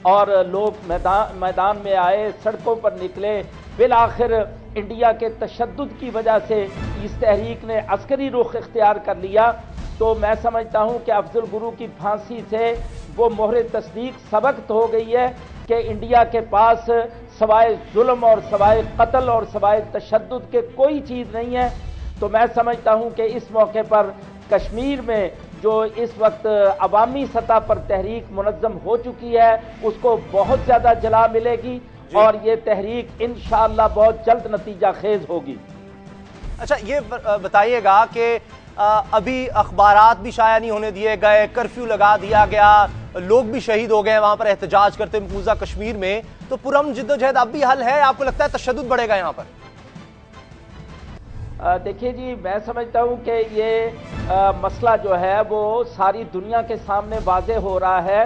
और लोग मैदान में आए, सड़कों पर निकले। बिल आखिर इंडिया के तशद्दुद की वजह से इस तहरीक ने अस्करी रुख इख्तियार कर लिया। तो मैं समझता हूँ कि अफजल गुरु की फांसी से वो मोहर तस्दीक सबक हो गई है कि इंडिया के पास सवाए जुल्म और सवाए कत्ल और सवाए तशद्दुद के कोई चीज़ नहीं है। तो मैं समझता हूँ कि इस मौके पर कश्मीर में जो इस वक्त अवामी सतह पर तहरीक मुनज़्ज़म हो चुकी है उसको बहुत ज़्यादा जला मिलेगी और ये तहरीक इंशाअल्लाह बहुत जल्द नतीजा खेज होगी। अच्छा, ये बताइएगा कि अभी अखबारात भी शाया नहीं होने दिए गए, कर्फ्यू लगा दिया गया, लोग भी शहीद हो गए वहां पर एहतजाज करते मकबूजा कश्मीर में, तो पुरअमन जिद्दोजहद अब भी हल है? आपको लगता है तशद्दुद बढ़ेगा यहाँ पर? देखिए जी, मैं समझता हूँ कि ये मसला जो है वो सारी दुनिया के सामने वाज़े हो रहा है,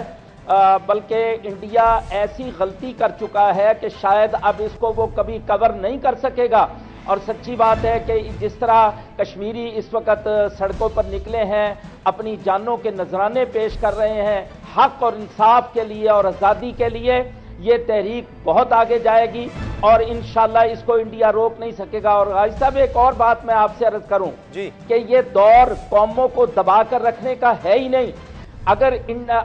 बल्कि इंडिया ऐसी गलती कर चुका है कि शायद अब इसको वो कभी कवर नहीं कर सकेगा। और सच्ची बात है कि जिस तरह कश्मीरी इस वक्त सड़कों पर निकले हैं, अपनी जानों के नजराने पेश कर रहे हैं हक और इंसाफ के लिए और आज़ादी के लिए, ये तहरीक बहुत आगे जाएगी और इंशाल्लाह इसको इंडिया रोक नहीं सकेगा। और गाजी साहब, एक और बात मैं आपसे अर्ज करूं कि ये दौर कौमों को दबा कर रखने का है ही नहीं। अगर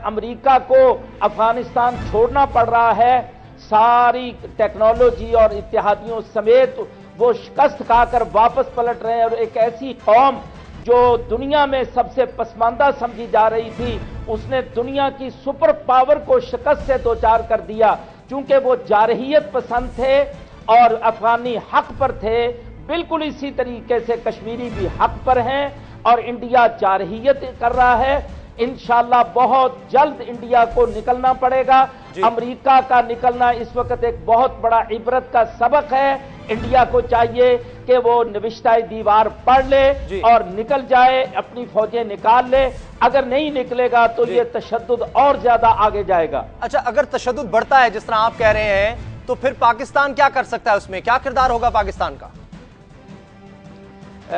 अमेरिका को अफगानिस्तान छोड़ना पड़ रहा है, सारी टेक्नोलॉजी और इत्तेहादियों समेत वो शिकस्त खाकर वापस पलट रहे हैं और एक ऐसी कौम जो दुनिया में सबसे पसमानदा समझी जा रही थी, उसने दुनिया की सुपर पावर को शिकस्त से दो चार कर दिया, क्योंकि वो जारहियत पसंद थे और अफगानी हक पर थे। बिल्कुल इसी तरीके से कश्मीरी भी हक पर हैं और इंडिया जारहियत कर रहा है। इंशाल्लाह बहुत जल्द इंडिया को निकलना पड़ेगा। अमेरिका का निकलना इस वक्त एक बहुत बड़ा इबरत का सबक है। इंडिया को चाहिए कि वो निविष्टा दीवार पढ़ ले और निकल जाए, अपनी फौजें निकाल ले। अगर नहीं निकलेगा तो ये तशद्दुद और ज्यादा आगे जाएगा। अच्छा, अगर तशद्दुद बढ़ता है जिस तरह आप कह रहे हैं, तो फिर पाकिस्तान क्या कर सकता है? उसमें क्या किरदार होगा पाकिस्तान का?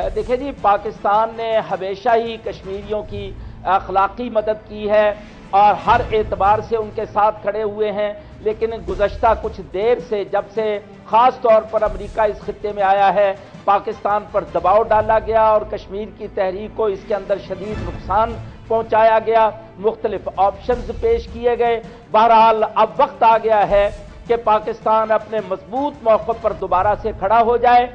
देखिए जी, पाकिस्तान ने हमेशा ही कश्मीरियों की अखलाकी मदद की है और हर एतबार से उनके साथ खड़े हुए हैं, लेकिन गुज़श्ता कुछ देर से, जब से खास तौर पर अमेरिका इस खित्ते में आया है, पाकिस्तान पर दबाव डाला गया और कश्मीर की तहरीक को इसके अंदर शदीद नुकसान पहुंचाया गया। मुख्तलिफ ऑप्शंस पेश किए गए। बहरहाल अब वक्त आ गया है कि पाकिस्तान अपने मजबूत मौक़िफ़ पर दोबारा से खड़ा हो जाए,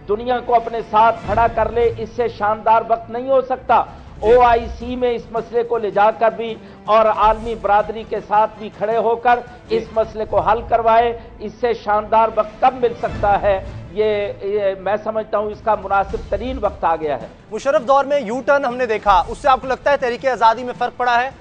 दुनिया को अपने साथ खड़ा कर ले। इससे शानदार वक्त नहीं हो सकता। OIC में इस मसले को ले जाकर भी और आलमी बरादरी के साथ भी खड़े होकर इस मसले को हल करवाए। इससे शानदार वक्त कब मिल सकता है, ये मैं समझता हूं इसका मुनासिब तरीन वक्त आ गया है। मुशर्रफ दौर में यू टर्न हमने देखा, उससे आपको लगता है तहरीक आज़ादी में फर्क पड़ा है?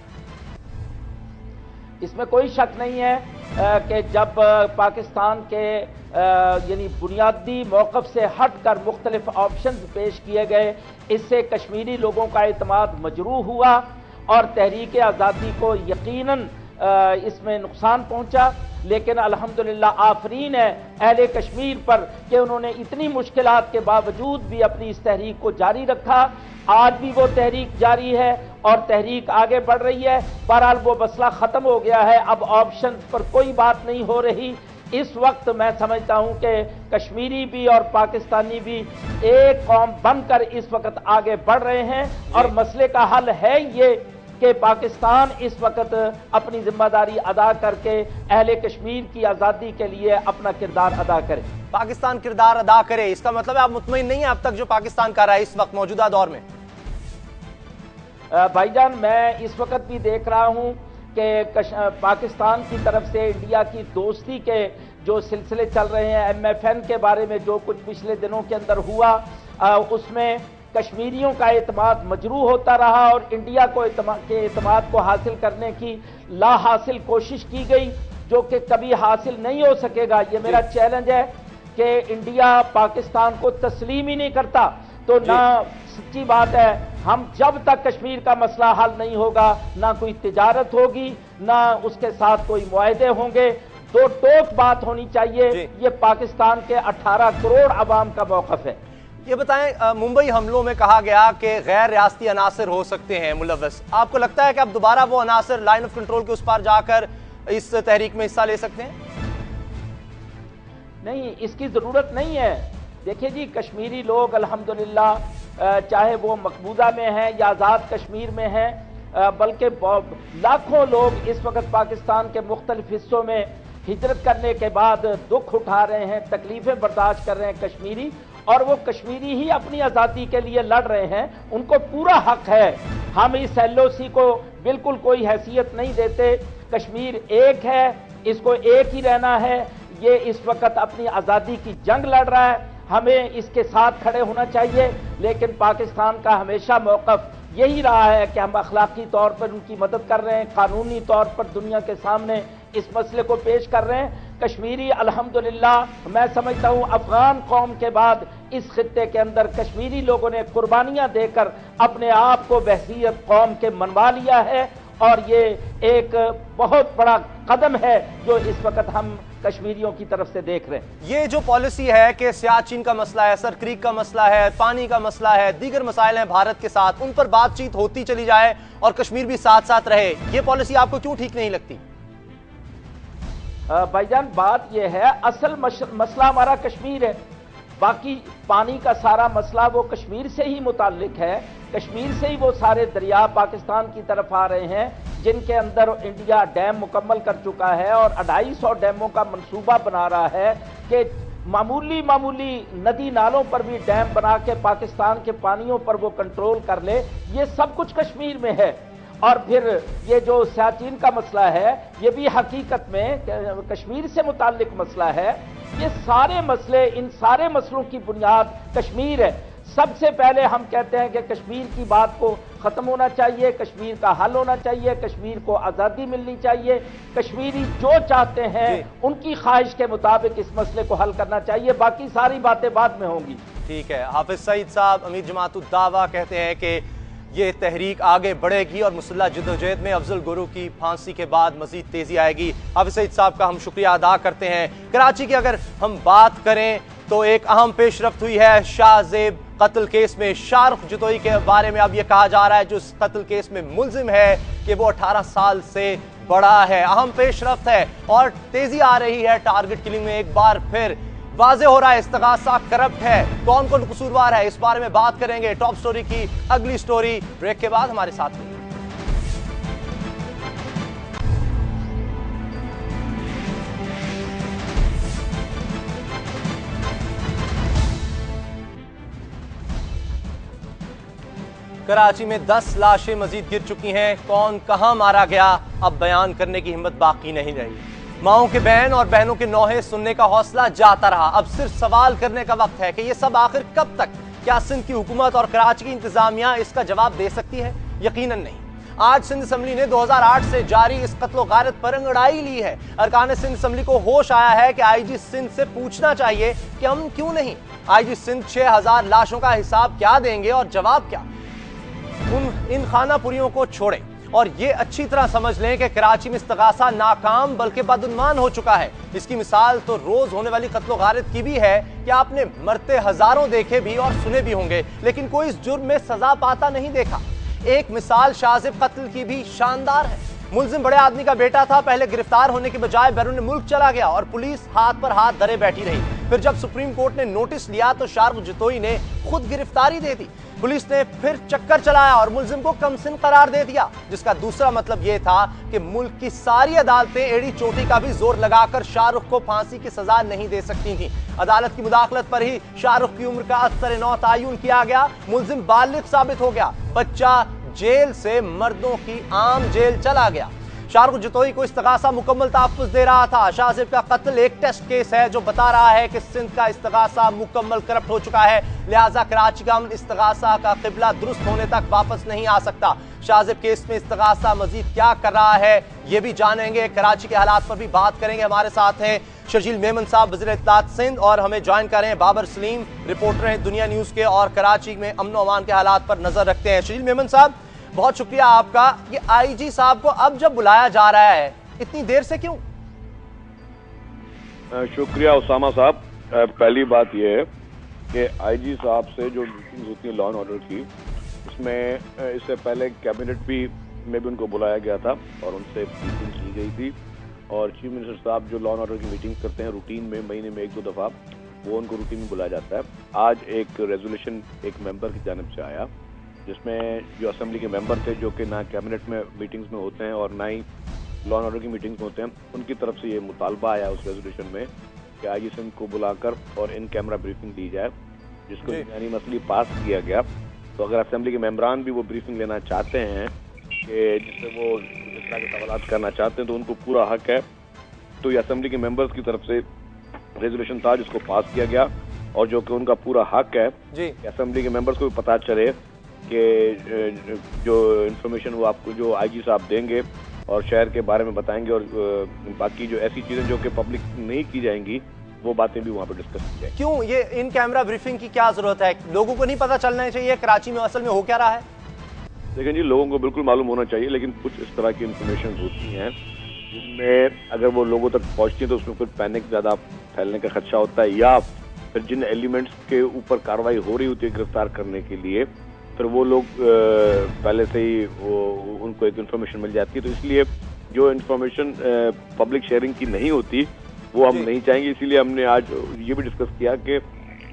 इसमें कोई शक नहीं है कि जब पाकिस्तान के यानी बुनियादी मौक़िफ़ से हटकर मुख्तलिफ ऑप्शंस पेश किए गए, इससे कश्मीरी लोगों का एतमाद मजरूह हुआ और तहरीक आज़ादी को यकीनन इसमें नुकसान पहुंचा। लेकिन अल्हम्दुलिल्लाह आफरीन है अहले कश्मीर पर कि उन्होंने इतनी मुश्किलात के बावजूद भी अपनी इस तहरीक को जारी रखा। आज भी वो तहरीक जारी है और तहरीक आगे बढ़ रही है। बहरहाल वो मसला ख़त्म हो गया है, अब ऑप्शन पर कोई बात नहीं हो रही। इस वक्त मैं समझता हूं कि कश्मीरी भी और पाकिस्तानी भी एक कौम बनकर इस वक्त आगे बढ़ रहे हैं और मसले का हल है ये कि पाकिस्तान इस वक्त अपनी जिम्मेदारी अदा करके अहले कश्मीर की आज़ादी के लिए अपना किरदार अदा करे। पाकिस्तान किरदार अदा करे, इसका मतलब है आप मुतमईन नहीं है अब तक जो पाकिस्तान कर रहा है इस वक्त मौजूदा दौर में? भाईजान, मैं इस वक्त भी देख रहा हूं कि पाकिस्तान की तरफ से इंडिया की दोस्ती के जो सिलसिले चल रहे हैं, MFN के बारे में जो कुछ पिछले दिनों के अंदर हुआ, उसमें कश्मीरियों का एतमाद मजरूह होता रहा और इंडिया को एतमाद को हासिल करने की ला हासिल कोशिश की गई, जो कि कभी हासिल नहीं हो सकेगा। ये मेरा चैलेंज है कि इंडिया पाकिस्तान को तस्लीम ही नहीं करता तो ना सच्ची बात है, हम जब तक कश्मीर का मसला हल नहीं होगा ना कोई तिजारत होगी, ना उसके साथ कोई मुआहदे होंगे। दो टोक बात होनी चाहिए। ये पाकिस्तान के 18 करोड़ अवाम का मौक़िफ़ है। ये बताएं, मुंबई हमलों में कहा गया कि गैर रियासती अनासर हो सकते हैं मुलव्वस। आपको लगता है कि अब दोबारा वो अनासर लाइन ऑफ कंट्रोल के उस पार जाकर इस तहरीक में हिस्सा ले सकते हैं? नहीं, इसकी जरूरत नहीं है। देखिए जी, कश्मीरी लोग अल्हम्दुलिल्लाह चाहे वो मकबूजा में हैं या आज़ाद कश्मीर में हैं, बल्कि लाखों लोग इस वक्त पाकिस्तान के मुख्तलिफ हिस्सों में हिजरत करने के बाद दुख उठा रहे हैं, तकलीफें बर्दाश्त कर रहे हैं कश्मीरी, और वो कश्मीरी ही अपनी आज़ादी के लिए लड़ रहे हैं। उनको पूरा हक है। हम इस LOC को बिल्कुल कोई हैसियत नहीं देते। कश्मीर एक है, इसको एक ही रहना है। ये इस वक्त अपनी आज़ादी की जंग लड़ रहा है, हमें इसके साथ खड़े होना चाहिए। लेकिन पाकिस्तान का हमेशा मौक़िफ़ यही रहा है कि हम अखलाकी तौर पर उनकी मदद कर रहे हैं, कानूनी तौर पर दुनिया के सामने इस मसले को पेश कर रहे हैं। कश्मीरी अल्हम्दुलिल्लाह मैं समझता हूं अफगान कौम के बाद इस खित्ते के अंदर कश्मीरी लोगों ने कुर्बानियां देकर अपने आप को बहसीयत कौम के मनवा लिया है और ये एक बहुत बड़ा कदम है जो इस वक्त हम कश्मीरियों की तरफ से देख रहे हैं। ये जो पॉलिसी है कि सियाचिन का मसला है, सर क्रीक का मसला है, पानी का मसला है, दीगर मसाइल हैं भारत के साथ, उन पर बातचीत होती चली जाए और कश्मीर भी साथ साथ रहे, ये पॉलिसी आपको क्यों ठीक नहीं लगती? भाईजान बात यह है, असल मसला हमारा कश्मीर है, बाकी पानी का सारा मसला वो कश्मीर से ही मुताल्लिक है। कश्मीर से ही वो सारे दरिया पाकिस्तान की तरफ आ रहे हैं जिनके अंदर इंडिया डैम मुकम्मल कर चुका है और 250 डैमों का मंसूबा बना रहा है कि मामूली नदी नालों पर भी डैम बना के पाकिस्तान के पानियों पर वो कंट्रोल कर ले। ये सब कुछ कश्मीर में है। और फिर ये जो सियाचिन का मसला है ये भी हकीकत में कश्मीर से मुताल्लिक मसला है। ये सारे मसले, इन सारे मसलों की बुनियाद कश्मीर है। सबसे पहले हम कहते हैं कि कश्मीर की बात को खत्म होना चाहिए, कश्मीर का हल होना चाहिए, कश्मीर को आजादी मिलनी चाहिए, कश्मीरी जो चाहते हैं उनकी ख्वाहिश के मुताबिक इस मसले को हल करना चाहिए, बाकी सारी बातें बाद में होंगी। ठीक है। हाफिज सईद साहब, अमीर जमात उद दावा कहते हैं कि ये तहरीक आगे बढ़ेगी और मुसल्लह जद्दोजहद में अफजल गुरु की फांसी के बाद मजीद तेजी आएगी। हाफिज सईद साहब का हम शुक्रिया अदा करते हैं। कराची की अगर हम बात करें तो एक अहम पेशरफ्त हुई है शाहजेब कत्ल केस में। शाहरुख जतोई के बारे में अब यह कहा जा रहा है जो इस कत्ल केस में मुलजिम है कि वो 18 साल से बड़ा है। अहम पेशरफ्त है और तेजी आ रही है टारगेट किलिंग में। एक बार फिर वाज़ेह हो रहा है इस्तिगासा करप्ट है। कौन कौन कसूरवार है इस बारे में बात करेंगे। टॉप स्टोरी की अगली स्टोरी ब्रेक के बाद हमारे साथ में। कराची में 10 लाशें मजीद गिर चुकी हैं। कौन कहां मारा गया अब बयान करने की हिम्मत बाकी नहीं रही। माओं के बहन और बहनों के नौहे सुनने का हौसला जाता रहा। अब सिर्फ सवाल करने का वक्त है कि ये सब आखिर कब तक। क्या सिंध की हुकूमत और कराची की इंतजामिया इसका जवाब दे सकती है? यकीनन नहीं। आज सिंध असम्बली ने 2008 से जारी इस कत्ल गारत पर अंगड़ाई ली है। अरकान सिंध असम्बली को होश आया है कि आईजी सिंध से पूछना चाहिए कि हम क्यों नहीं। आईजी सिंध 6000 लाशों का हिसाब क्या देंगे और जवाब क्या। इन खानापुरियों को छोड़ें और ये अच्छी तरह समझ लें कि कराची में इस्तिगासा नाकाम बल्कि बदउन्मान हो चुका है। इसकी मिसाल तो रोज होने वाली कत्लो गारत की भी है कि आपने मरते हजारों देखे भी और सुने भी होंगे लेकिन कोई इस जुर्म में सजा पाता नहीं देखा। एक मिसाल शाहजेब कत्ल की भी शानदार है। मुलजिम बड़े आदमी का बेटा था। पहले गिरफ्तार होने के बजाय बैरून मुल्क चला गया और पुलिस हाथ पर हाथ धरे बैठी रही। फिर जब सुप्रीम कोर्ट ने नोटिस लिया तो शाहरुख जतोई ने खुद गिरफ्तारी दे दी। पुलिस ने फिर चक्कर चलाया और मुलजिम को कमसिन करार दे दिया, जिसका दूसरा मतलब यह था कि मुल्क की सारी अदालतें एड़ी चोटी का भी जोर लगाकर शाहरुख को फांसी की सजा नहीं दे सकती थी। अदालत की मुदाखलत पर ही शाहरुख की उम्र का असर नौ तयन किया गया। मुलजिम बालिग साबित हो गया। बच्चा जेल से मर्दों की आम जेल चला गया। शाहरुख जतोई को इस्तिगासा मुकम्मल तहफ़्फ़ुज़ दे रहा था। शाहजेब का कत्ल एक टेस्ट केस है जो बता रहा है कि सिंध का इस्तिगासा मुकम्मल करप्ट हो चुका है, लिहाजा कराची का इस्तिगासा का क़िबला दुरुस्त होने तक वापस नहीं आ सकता। शाहजेब केस में इस्तिगासा मजीद क्या कर रहा है ये भी जानेंगे। कराची के हालात पर भी बात करेंगे। हमारे साथ हैं शर्जील मेमन साहब, वज़ीर इत्तलात सिंध, और हमें ज्वाइन कर रहे हैं बाबर सलीम, रिपोर्टर हैं दुनिया न्यूज़ के और कराची में अमन अमान के हालात पर नजर रखते हैं। शर्जील मेमन साहब, बहुत शुक्रिया आपका। ये आईजी साहब को अब जब बुलाया जा रहा है इतनी देर से क्यों? शुक्रिया उसामा साहब। पहली बात यह है कि आईजी साहब से जो मीटिंग होती है लॉ एंड ऑर्डर की, उसमें इससे पहले कैबिनेट में भी उनको बुलाया गया था और उनसे मीटिंग की गई थी। और चीफ मिनिस्टर साहब जो लॉ एंड ऑर्डर की मीटिंग करते हैं रूटीन में, महीने में 1-2 दफ़ा, वो उनको रूटीन में बुलाया जाता है। आज एक रेजोल्यूशन एक मेंबर की जानिब से आया जिसमें जो असेंबली के मेंबर थे जो कि ना कैबिनेट में मीटिंग्स में होते हैं और ना ही लॉ एंड ऑर्डर की मीटिंग्स में होते हैं, उनकी तरफ से ये मुतालबा आया उस रेजोल्यूशन में कि आईजी सिंध को बुलाकर और इन कैमरा ब्रीफिंग दी जाए, जिसको यानी मसली पास किया गया। तो अगर असेंबली के मेंबरान भी वो ब्रीफिंग लेना चाहते हैं कि जिससे वो इस तरह के सवाल करना चाहते हैं तो उनको पूरा हक है। तो ये असेंबली के मेंबर्स की तरफ से रेजोल्यूशन था जिसको पास किया गया और जो कि उनका पूरा हक है कि असेंबली के मेंबर्स को भी पता चले कि जो इन्फॉर्मेशन वो आपको जो आईजी साहब देंगे और शहर के बारे में बताएंगे और बाकी जो ऐसी चीजें जो कि पब्लिक नहीं की जाएंगी वो बातें भी वहाँ पर डिस्कस की जाएंगी। क्यों ये इन कैमरा ब्रीफिंग की क्या जरूरत है? लोगों को नहीं पता चलना चाहिए कराची में असल में हो क्या रहा है? देखिए जी, लोगों को बिल्कुल मालूम होना चाहिए, लेकिन कुछ इस तरह की इन्फॉर्मेशन होती हैं जिनमें अगर वो लोगों तक पहुँचती है तो उसमें फिर पैनिक ज़्यादा फैलने का खदशा होता है, या फिर जिन एलिमेंट्स के ऊपर कार्रवाई हो रही होती है गिरफ्तार करने के लिए, फिर वो लोग पहले से ही उनको एक इन्फॉर्मेशन मिल जाती है। तो इसलिए जो इन्फॉर्मेशन पब्लिक शेयरिंग की नहीं होती वो हम नहीं चाहेंगे। इसीलिए हमने आज ये भी डिस्कस किया कि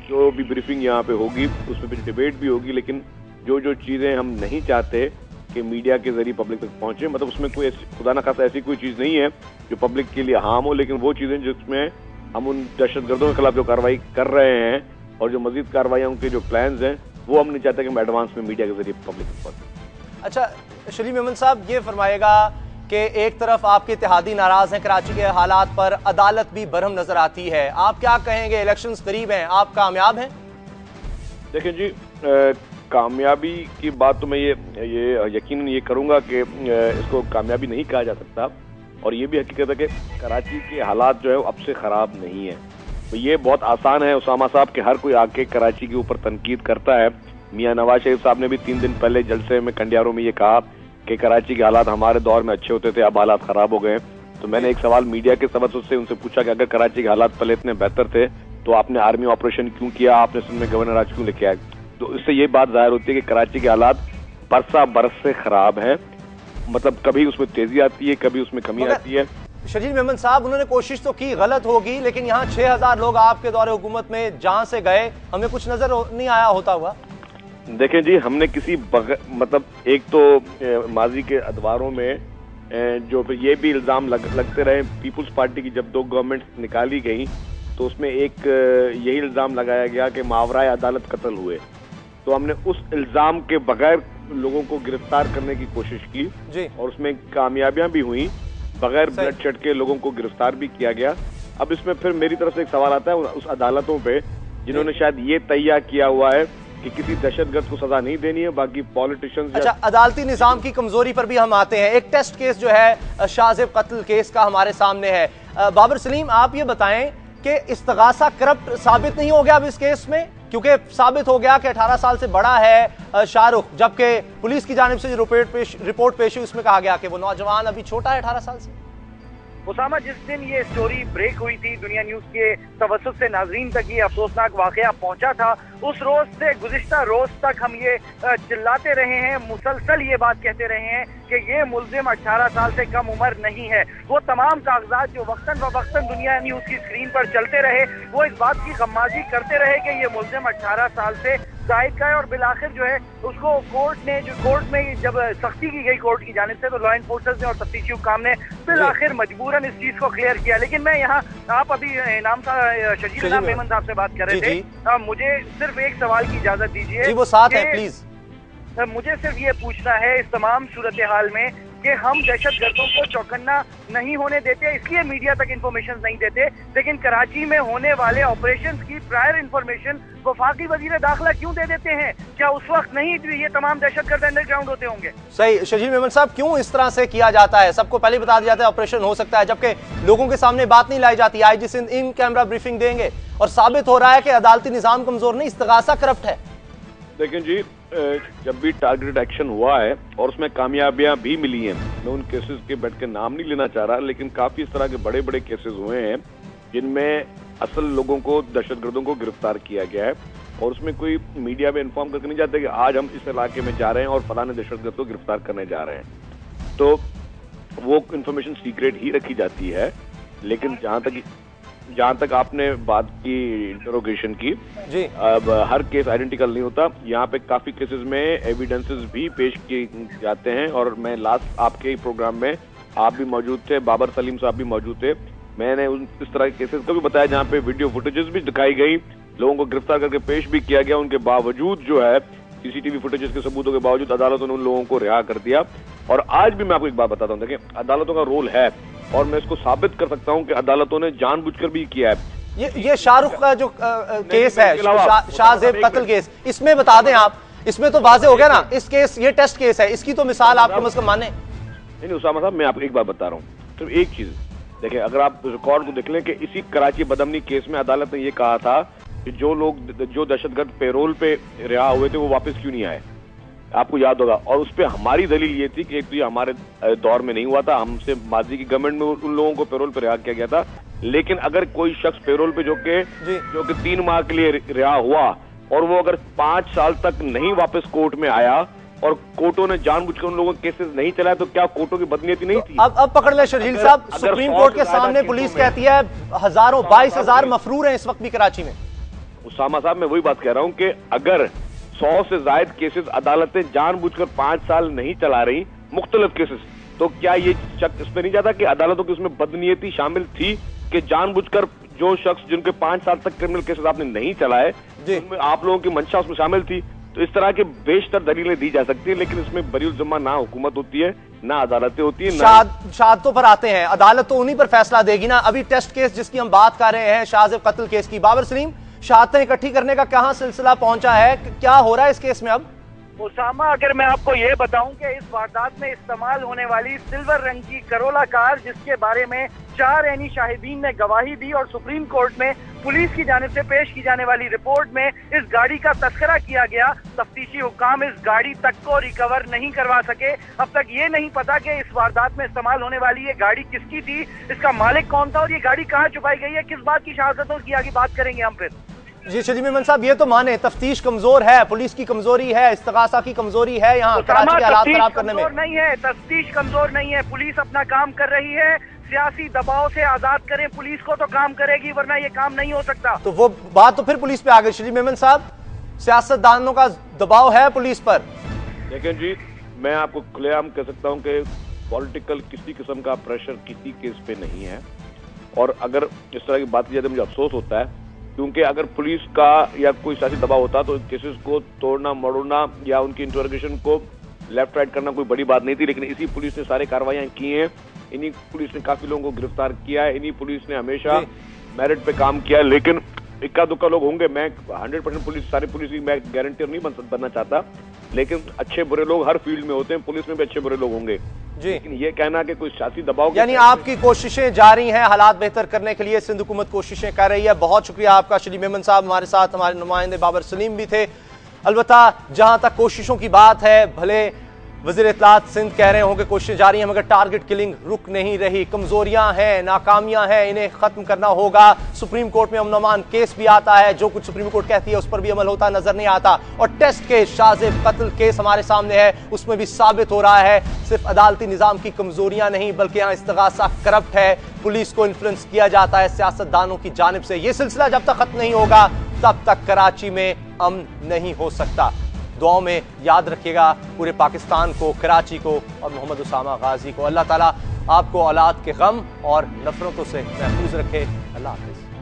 जो भी ब्रीफिंग यहाँ पे होगी उसमें भी डिबेट भी होगी, लेकिन जो जो चीज़ें हम नहीं चाहते कि मीडिया के जरिए पब्लिक तक पहुंचे, मतलब उसमें कोई खुदा न खासा ऐसी कोई चीज़ नहीं है जो पब्लिक के लिए हार्म हो, लेकिन वो चीज़ें जिसमें हम उन दहशतगर्दों के खिलाफ जो कार्रवाई कर रहे हैं और जो मजीद कार्रवाई उनके जो प्लान्स हैं वो हम नहीं चाहते कि हम एडवांस में मीडिया के जरिए पब्लिक तक पहुंचे। अच्छा शलीम मेमन साहब, ये फरमाएगा कि एक तरफ आपके इत्तेहादी नाराज हैं कराची के हालात पर, अदालत भी बरहम नजर आती है, आप क्या कहेंगे? इलेक्शंस करीब हैं, आप कामयाब हैं? देखिए जी, कामयाबी की बात तो मैं ये यकीनन ये करूंगा कि इसको कामयाबी नहीं कहा जा सकता, और ये भी हकीकत है कि कराची के हालात जो है अब से खराब नहीं है। तो ये बहुत आसान है उसामा साहब कि हर कोई आके कराची के ऊपर तनकीद करता है। मियां नवाज शरीफ साहब ने भी 3 दिन पहले जलसे में कंडियारों में ये कहा कि कराची के हालात हमारे दौर में अच्छे होते थे, अब हालात खराब हो गए। तो मैंने एक सवाल मीडिया के तवज्जुह से उनसे पूछा कि अगर कराची के हालात पहले इतने बेहतर थे तो आपने आर्मी ऑपरेशन क्यों किया, आपने सिंध में गवर्नर राज क्यों लेके आए? तो इससे ये बात जाहिर होती है कि कराची के हालात बरसा बरस से खराब है, मतलब कभी उसमें तेजी आती है, कभी उसमें कमी आती है। शजील मेमन साहब, उन्होंने कोशिश तो की, गलत होगी, लेकिन यहाँ 6000 लोग आपके दौरे हुकूमत में जहां से गए, हमें कुछ नजर नहीं आया होता हुआ। देखें जी, हमने किसी मतलब एक तो माजी के अदवारों में जो ये भी इल्जाम लगते रहे, पीपुल्स पार्टी की जब 2 गवर्नमेंट निकाली गई तो उसमें एक यही इल्जाम लगाया गया कि मावराए अदालत कत्ल हुए। तो हमने उस इल्जाम के बगैर लोगों को गिरफ्तार करने की कोशिश की जी, और उसमें कामयाबियां भी हुई, बगैर ब्लडशेड के लोगों को गिरफ्तार भी किया गया। अब इसमें फिर मेरी तरफ से एक सवाल आता है उस अदालतों पे जिन्होंने शायद ये तैयार किया हुआ है कि किसी दहशतगर्द को सजा नहीं देनी है, बाकी पॉलिटिशियंस। अच्छा, अदालती निजाम की कमजोरी पर भी हम आते हैं। एक टेस्ट केस जो है शाहजेब कत्ल केस का हमारे सामने है। बाबर सलीम, आप ये बताएं कि इस्तगासा करप्ट साबित नहीं हो गया अब इस केस में? क्योंकि साबित हो गया कि 18 साल से बड़ा है शाहरुख, जबकि पुलिस की जानिब से जो रिपोर्ट पेश हुई उसमें कहा गया कि वो नौजवान अभी छोटा है 18 साल से। उसामा, जिस दिन ये स्टोरी ब्रेक हुई थी, दुनिया न्यूज के तवज्जुह से नाजरीन तक ये अफसोसनाक वाकया पहुंचा था, उस रोज से गुज़िश्ता रोज तक हम ये चिल्लाते रहे हैं, मुसलसल ये बात कहते रहे हैं कि ये मुल्जिम 18 साल से कम उम्र नहीं है। वो तमाम कागजात जो वक्तन व वक्तन दुनिया न्यूज की स्क्रीन पर चलते रहे, वो इस बात की गम्माजी करते रहे कि ये मुल्जिम 18 साल से जायद का है, और बिलाखिर जो है उसको कोर्ट में जब सख्ती की गई कोर्ट की जानिब से, तो लॉ एनफोर्सर्स ने और तफ्तीशी हुक्काम ने बिलाखिर मजबूरन इस चीज को क्लियर किया। लेकिन मैं यहाँ, आप अभी शजील मेमन साहब से बात कर रहे थे, मुझे सिर्फ एक सवाल की इजाजत दीजिए। जी, वो साथ है प्लीज। मुझे सिर्फ ये पूछना है इस तमाम सूरत हाल में कि हम दहशतगर्दों को चौकन्ना नहीं होने देते, इसलिए मीडिया तक इंफॉर्मेशन नहीं देते, लेकिन कराची में होने वाले ऑपरेशंस की प्रायर इंफॉर्मेशन वफाकी वजीर दाखिला क्यों दे देते हैं? क्या उस वक्त नहीं ये तमाम दहशतगर्द अंडरग्राउंड होते होंगे? सही। शजील मेमन साहब, क्यों इस तरह से किया जाता है? सबको पहले बता दिया जाता है ऑपरेशन हो सकता है, जबकि लोगों के सामने बात नहीं लाई जाती। IG Sindh in camera briefing देंगे और साबित हो रहा है कि अदालती निजाम कमजोर नहीं, इस्तगासा करप्ट है। देखें जी, जब भी टारगेटेड एक्शन हुआ है और उसमें कामयाबियां भी मिली हैं, मैं उन केसेस के बैठ के नाम नहीं लेना चाह रहा, लेकिन काफी इस तरह के बड़े बड़े केसेस हुए हैं जिनमें असल लोगों को, दहशतगर्दों को गिरफ्तार किया गया है, और उसमें कोई मीडिया में इन्फॉर्म करके नहीं जाते कि आज हम इस इलाके में जा रहे हैं और फलाने दहशतगर्द को गिरफ्तार करने जा रहे हैं। तो वो इन्फॉर्मेशन सीक्रेट ही रखी जाती है। लेकिन जहां तक आपने बात की इंटरोगेशन की जी, अब हर केस आइडेंटिकल नहीं होता। यहाँ पे काफी केसेस में एविडेंसेस भी पेश किए जाते हैं, और मैं लास्ट आपके ही प्रोग्राम में आप भी मौजूद थे, बाबर सलीम साहब भी मौजूद थे, मैंने इस तरह के केसेस को भी बताया जहाँ पे वीडियो फुटेजेस भी दिखाई गई, लोगों को गिरफ्तार करके पेश भी किया गया, उनके बावजूद जो है सीसीटीवी फुटेजेस के सबूतों के बावजूद अदालतों ने उन लोगों को रिहा कर दिया। और आज भी मैं आपको एक बात बताता हूँ, देखिए अदालतों का रोल है, और मैं इसको साबित कर सकता हूँ कि अदालतों ने जानबूझकर भी किया है। ये शाहरुख का जो केस है, शाहजेब कत्ल केस, इसमें बता दें आप, इसमें तो वाज़ेह हो गया ना, इस केस, ये टेस्ट केस है, इसकी तो मिसाल आप कम से कम माने। नहीं उसामा साहब, मैं आपको एक बात बता रहा हूँ, सिर्फ एक चीज देखिए, अगर आप रिकॉर्ड को देख लें कि इसी कराची बदमनी केस में अदालत ने ये कहा था कि जो दहशतगर्द पेरोल पे रिहा हुए थे वो वापस क्यों नहीं आए, आपको याद होगा। और उस पर हमारी दलील ये थी कि एक तो ये हमारे दौर में नहीं हुआ था, हमसे माजी की गवर्नमेंट में उन लोगों को पेरोल पे रिहा किया गया था, लेकिन अगर कोई शख्स पेरोल पे जो कि 3 माह के लिए रिहा हुआ और वो अगर 5 साल तक नहीं वापस कोर्ट में आया, और कोर्टों ने जानबूझकर उन लोगों के केसेस नहीं चलाए, तो क्या कोर्टों की बदनीयती नहीं थी? अब पकड़ ले शर्जील साहब, सुप्रीम कोर्ट के सामने पुलिस कहती है हजारों 22,000 मफरूर हैं इस वक्त भी कराची में। उसामा साहब, मैं वही बात कह रहा हूं कि अगर 100 से ज्यादा केसेस अदालतें जानबूझकर 5 साल नहीं चला रही मुख्तलिफ केसेस, तो क्या ये शक इस पे नहीं जाता कि अदालतों की उसमें बदनीयती शामिल थी कि जानबूझकर जो शख्स जिनके 5 साल तक क्रिमिनल केसेस आपने नहीं चलाए, उनमें आप लोगों की मंशा उसमें शामिल थी? तो इस तरह की बेशतर दलीलें दी जा सकती है, लेकिन इसमें बरीउल ज़िम्मा ना हुकूमत होती है ना अदालतें होती है। शहादतों पर आते हैं, अदालत तो उन्हीं पर फैसला देगी ना। अभी टेस्ट केस जिसकी हम बात कर रहे हैं, शाहजेब कत्ल केस की, बाबर सलीम, शहादतें इकट्ठी करने का कहां सिलसिला पहुंचा है, क्या हो रहा है इस केस में अब? उसामा, अगर मैं आपको ये बताऊं कि इस वारदात में इस्तेमाल होने वाली सिल्वर रंग की करोला कार, जिसके बारे में 4 ऐनी शाहिदीन ने गवाही दी और सुप्रीम कोर्ट में पुलिस की जानिब से पेश की जाने वाली रिपोर्ट में इस गाड़ी का तस्करा किया गया, तफ्तीशी हुकाम इस गाड़ी तक को रिकवर नहीं करवा सके। अब तक ये नहीं पता कि इस वारदात में इस्तेमाल होने वाली ये गाड़ी किसकी थी, इसका मालिक कौन था और ये गाड़ी कहाँ छुपाई गई है, किस बात की शहादतों की आगे बात करेंगे हम फिर। जी शरीफ मेमन साहब, ये तो माने तफ्तीश कमजोर है, पुलिस की कमजोरी है, इस्तगासा की कमजोरी है यहाँ कराची के हालात खराब करने में। नहीं है, तफ्तीश कमजोर नहीं है, पुलिस अपना काम कर रही है। सियासी दबाव से आजाद करें पुलिस को तो काम करेगी, वरना ये काम नहीं हो सकता। तो वो बात तो फिर पुलिस पे आ गई। शरीफ मेमन साहब, सियासतदानों का दबाव है पुलिस पर। लेकिन जी, मैं आपको खुलेआम कह सकता हूँ कि पॉलिटिकल किसी किस्म का प्रेशर किसी केस पे नहीं है, और अगर इस तरह की बात की जाए तो मुझे अफसोस होता है, क्योंकि अगर पुलिस का या कोई सियासी दबाव होता तो केसेस को तोड़ना मरोड़ना या उनकी इंटरोगेशन को लेफ्ट राइट करना कोई बड़ी बात नहीं थी। लेकिन इसी पुलिस ने सारे कार्रवाइयां की हैं, इन्हीं पुलिस ने काफी लोगों को गिरफ्तार किया है, इन्हीं पुलिस ने हमेशा मेरिट पे काम किया है। लेकिन इक्का दुक्का लोग होंगे, मैं 100% पुलिस, सारी पुलिस की मैं गारंटी नहीं बनना चाहता, लेकिन अच्छे बुरे लोग हर फील्ड में होते हैं, पुलिस में भी अच्छे बुरे लोग होंगे जी। लेकिन ये कहना कि कोई सियासी दबाव, यानी आपकी कोशिशें जारी हैं हालात बेहतर करने के लिए, सिंध हुकूमत कोशिशें कर रही है। बहुत शुक्रिया आपका शरीफ मेमन साहब, हमारे साथ हमारे नुमाइंदे बाबर सलीम भी थे। अलबत्ता जहां तक कोशिशों की बात है, भले वज़ीर इत्तलात सिंध कह रहे हों कि कोशिशें जारी हैं, मगर टारगेट किलिंग रुक नहीं रही। कमजोरियां हैं, नाकामियां हैं, इन्हें खत्म करना होगा। सुप्रीम कोर्ट में अमन अमान केस भी आता है, जो कुछ सुप्रीम कोर्ट कहती है उस पर भी अमल होता नजर नहीं आता। और टेस्ट केस, शाहजेब कत्ल केस हमारे सामने है, उसमें भी साबित हो रहा है सिर्फ अदालती निजाम की कमजोरियां नहीं, बल्कि यहाँ इस्तगासा करप्ट है, पुलिस को इन्फ्लुएंस किया जाता है सियासतदानों की जानिब से। यह सिलसिला जब तक खत्म नहीं होगा तब तक कराची में अमन नहीं हो सकता। दुआओं में याद रखिएगा पूरे पाकिस्तान को, कराची को और मोहम्मद उसामा गाजी को। अल्लाह ताला आपको औलाद के गम और नफरतों से महफूज रखे। अल्लाह हाफिज़।